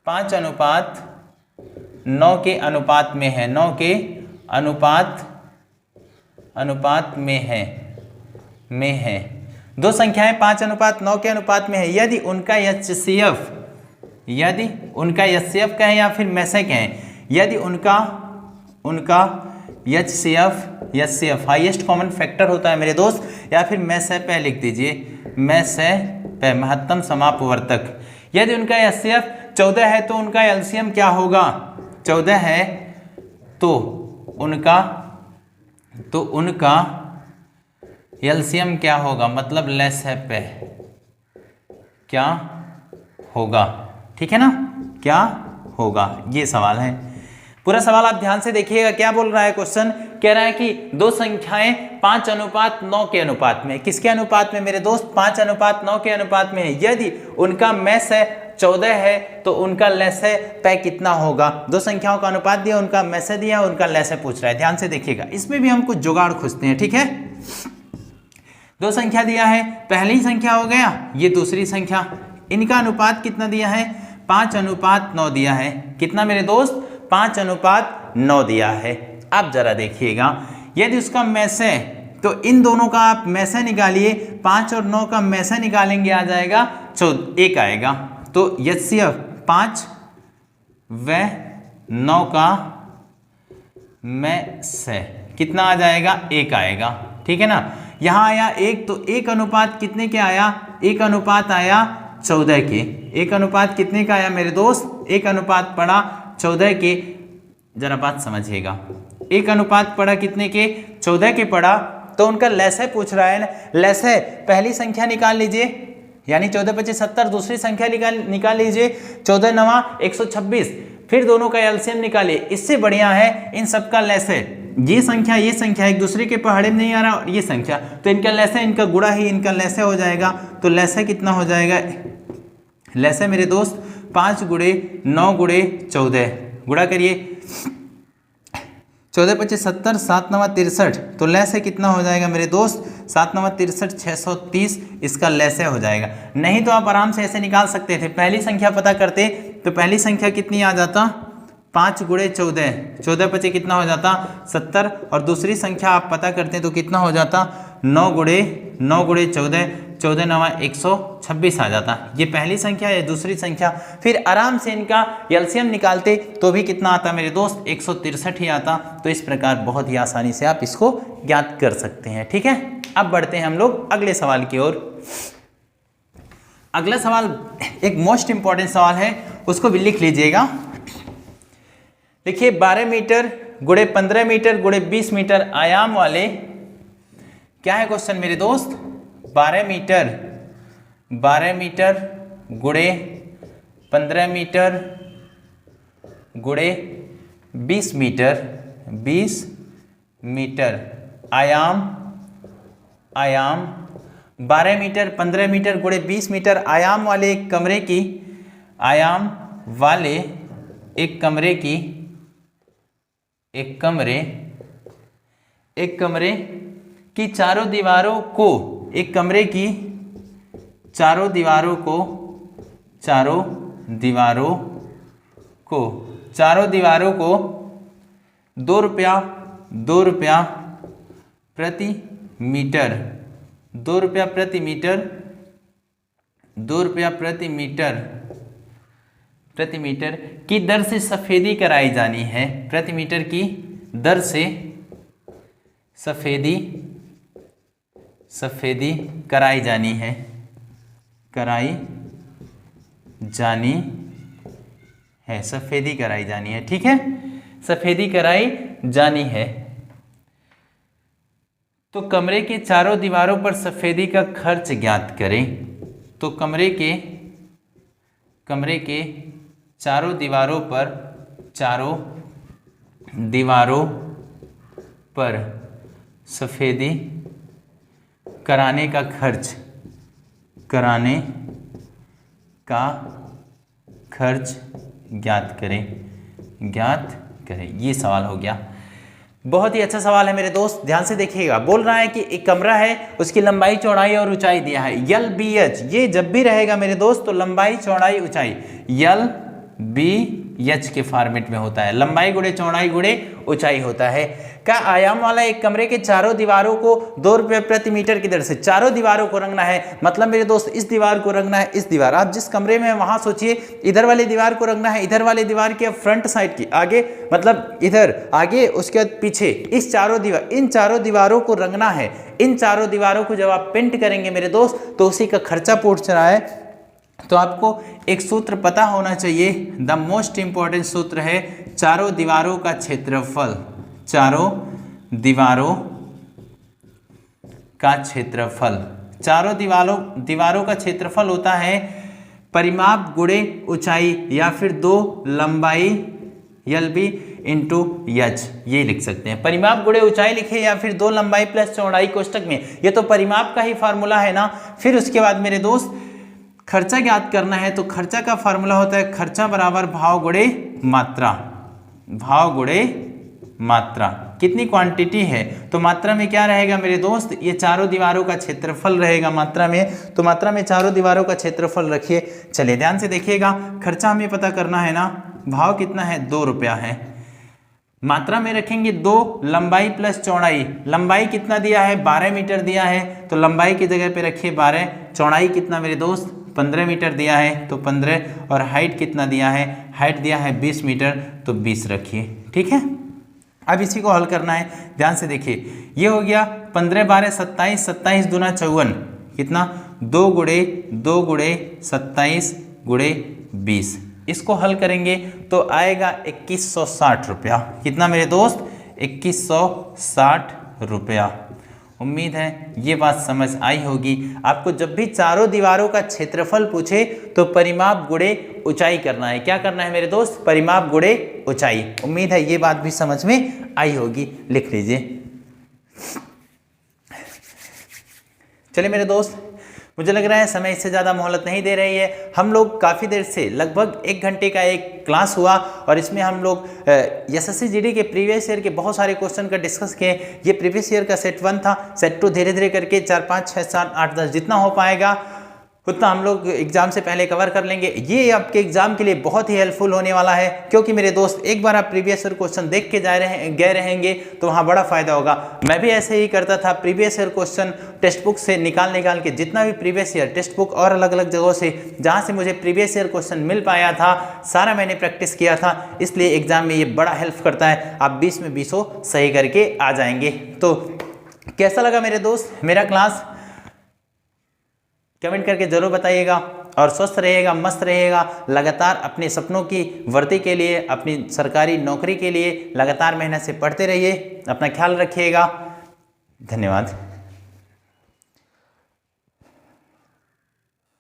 5:9 के अनुपात में है, 9 के अनुपात में है। दो संख्याएं 5:9 के अनुपात में है। यदि उनका HCF कहें या फिर मैसे कहें, यदि उनका HCF हाईएस्ट कॉमन फैक्टर होता है मेरे दोस्त, या फिर मैसेपे लिख दीजिए, मैसेपे महत्तम समापवर्तक। यदि उनका HCF 14 है तो उनका LCM क्या होगा? 14 है तो उनका एलसीएम क्या होगा, मतलब लेस है पे क्या होगा, ठीक है ना, क्या होगा, ये सवाल है। पूरा सवाल आप ध्यान से देखिएगा। क्या बोल रहा है क्वेश्चन, कह रहा है कि दो संख्याएं 5:9 के अनुपात में, किसके अनुपात में मेरे दोस्त, 5:9 के अनुपात में है। यदि उनका मैस है 14 है तो उनका लेस है पे कितना होगा। दो संख्याओं का अनुपात दिया, उनका मैस दिया, उनका लेस है पूछ रहा है। ध्यान से देखिएगा, इसमें भी हम कुछ जुगाड़ खोजते हैं, ठीक है। दो संख्या दिया है, पहली संख्या हो गया, ये दूसरी संख्या, इनका अनुपात कितना दिया है, 5:9 दिया है। कितना मेरे दोस्त, 5:9 दिया है। अब जरा देखिएगा, यदि उसका मैसे तो इन दोनों का आप मैसे निकालिए, 5 और 9 का मैसे निकालेंगे आ जाएगा 1 आएगा। तो एचसीएफ 5 व 9 का मैसे कितना आ जाएगा, 1 आएगा, ठीक है ना। यहाँ आया 1, तो 1 अनुपात कितने के आया, 1 अनुपात आया 14 के। 1 अनुपात कितने का आया मेरे दोस्त, 1 अनुपात पड़ा 14 के। जरा बात समझिएगा, 1 अनुपात पड़ा कितने के, 14 के पड़ा, तो उनका लैसे पूछ रहा है ना। लैसे पहली संख्या निकाल लीजिए, यानी 14 × 25 = 70, दूसरी संख्या निकाल लीजिए 14 × 9 = 126, फिर दोनों का एलसीएम निकालिए। इससे बढ़िया है इन सबका लैसे, ये संख्या एक दूसरे के पहाड़े में नहीं आ रहा, और ये संख्या, तो इनका लैसे, इनका गुणा ही इनका लैसे हो जाएगा। तो लैसे कितना हो जाएगा, लैसे मेरे दोस्त 5 × 9 × 14, गुणा करिए, 14 × 25 = 70, 7 × 9 = 63, तो लैसे कितना हो जाएगा मेरे दोस्त, 7 × 9 = 63, 630 इसका लैसे हो जाएगा। नहीं तो आप आराम से ऐसे निकाल सकते थे, पहली संख्या पता करते तो पहली संख्या कितनी आ जाता, 5 × 14, 14 × 25 कितना हो जाता 70, और दूसरी संख्या आप पता करते तो कितना हो जाता 9 × 14, 14 × 9 = 126 आ जाता। ये पहली संख्या है, दूसरी संख्या, फिर आराम से इनका एलसीएम निकालते तो भी कितना आता मेरे दोस्त, 163 ही आता। तो इस प्रकार बहुत ही आसानी से आप इसको ज्ञात कर सकते हैं, ठीक है। अब बढ़ते हैं हम लोग अगले सवाल की ओर। अगला सवाल एक मोस्ट इंपॉर्टेंट सवाल है, उसको भी लिख लीजिएगा। देखिए 12 मीटर गुणे 15 मीटर गुणे 20 मीटर आयाम वाले, क्या है क्वेश्चन मेरे दोस्त, 12 मीटर गुणे 15 मीटर गुणे 20 मीटर आयाम 12 मीटर 15 मीटर गुणे 20 मीटर आयाम वाले एक कमरे की चारों दीवारों को, एक कमरे की चारों दीवारों को 2 रुपया प्रति मीटर की दर से सफेदी कराई जानी है। प्रति मीटर की दर से सफेदी कराई जानी है, सफेदी कराई जानी है, ठीक है, सफेदी कराई जानी है। तो कमरे के चारों दीवारों पर सफेदी का खर्च ज्ञात करें। तो कमरे के चारों दीवारों पर सफेदी कराने का खर्च ज्ञात करें। ये सवाल हो गया। बहुत ही अच्छा सवाल है मेरे दोस्त, ध्यान से देखिएगा। बोल रहा है कि एक कमरा है, उसकी लंबाई चौड़ाई और ऊंचाई दिया है LBH। ये जब भी रहेगा मेरे दोस्त तो लंबाई चौड़ाई ऊंचाई LBH के फॉर्मेट में होता है, लंबाई गुणे चौड़ाई गुणे ऊंचाई होता है। का आयाम वाला एक कमरे के चारों दीवारों को 2 रुपये प्रति मीटर की दर से, चारों दीवारों को रंगना है, मतलब मेरे दोस्त इस दीवार को रंगना है, इस दीवार, आप जिस कमरे में वहां सोचिए इधर वाली दीवार को रंगना है, इधर वाली दीवार के फ्रंट साइड की आगे, मतलब इधर आगे, उसके बाद पीछे, इन चारों दीवारों को रंगना है। इन चारों दीवारों को जब आप पेंट करेंगे मेरे दोस्त तो उसी का खर्चा पूछ रहा है। तो आपको एक सूत्र पता होना चाहिए, द मोस्ट इंपॉर्टेंट सूत्र है चारों दीवारों का क्षेत्रफल, चारों दीवारों का क्षेत्रफल, चारों दीवारों का क्षेत्रफल होता है परिमाप गुणे ऊंचाई या फिर 2 लंबाई LB इंटू एच, ये लिख सकते हैं। परिमाप गुणे ऊंचाई लिखे या फिर 2 लंबाई प्लस चौड़ाई कोष्टक में, ये तो परिमाप का ही फार्मूला है ना। फिर उसके बाद मेरे दोस्त खर्चा ज्ञात करना है, तो खर्चा का फार्मूला होता है खर्चा बराबर भाव गुणे मात्रा, भाव गुणे मात्रा। कितनी क्वांटिटी है तो मात्रा में क्या रहेगा मेरे दोस्त, ये चारों दीवारों का क्षेत्रफल रहेगा मात्रा में, तो मात्रा में चारों दीवारों का क्षेत्रफल रखिए। चलिए ध्यान से देखिएगा, खर्चा हमें पता करना है ना, भाव कितना है 2 रुपया है, मात्रा में रखेंगे 2 लंबाई प्लस चौड़ाई, लंबाई कितना दिया है 12 मीटर दिया है, तो लंबाई की जगह पे रखिए 12, चौड़ाई कितना मेरे दोस्त 15 मीटर दिया है तो 15, और हाइट कितना दिया है, हाइट दिया है 20 मीटर तो 20 रखिए। ठीक है, अब इसी को हल करना है, ध्यान से देखिए। ये हो गया 15 12 27, 27 दूना 54, कितना 2 गुणे 27 गुणे 20। इसको हल करेंगे तो आएगा 2160 रुपया। कितना मेरे दोस्त 2160 रुपया। उम्मीद है ये बात समझ आई होगी। आपको जब भी चारों दीवारों का क्षेत्रफल पूछे तो परिमाप गुणे ऊंचाई करना है। क्या करना है मेरे दोस्त, परिमाप गुणे ऊंचाई। उम्मीद है ये बात भी समझ में आई होगी, लिख लीजिए। चलिए मेरे दोस्त, मुझे लग रहा है समय इससे ज़्यादा मोहलत नहीं दे रही है। हम लोग काफ़ी देर से लगभग 1 घंटे का एक क्लास हुआ और इसमें हम लोग एसएससी जीडी के प्रीवियस ईयर के बहुत सारे क्वेश्चन का डिस्कस किए। ये प्रीवियस ईयर का सेट 1 था, सेट 2 धीरे धीरे करके 4 5 6 7 8 10 जितना हो पाएगा उतना हम लोग एग्जाम से पहले कवर कर लेंगे। ये आपके एग्जाम के लिए बहुत ही हेल्पफुल होने वाला है, क्योंकि मेरे दोस्त एक बार आप प्रीवियस ईयर क्वेश्चन देख के गए रहेंगे तो वहाँ बड़ा फायदा होगा। मैं भी ऐसे ही करता था, previous year question text book से निकाल के जितना भी प्रीवियस ईयर टेक्स्ट बुक और अलग अलग जगहों से जहाँ से मुझे प्रीवियस ईयर क्वेश्चन मिल पाया था सारा मैंने प्रैक्टिस किया था, इसलिए एग्जाम में ये बड़ा हेल्प करता है। आप 20 में 20 सही करके आ जाएंगे। तो कैसा लगा मेरे दोस्त मेरा क्लास, कमेंट करके जरूर बताइएगा। और स्वस्थ रहिएगा, मस्त रहिएगा, लगातार अपने सपनों की वर्ती के लिए, अपनी सरकारी नौकरी के लिए लगातार मेहनत से पढ़ते रहिए। अपना ख्याल रखिएगा। धन्यवाद।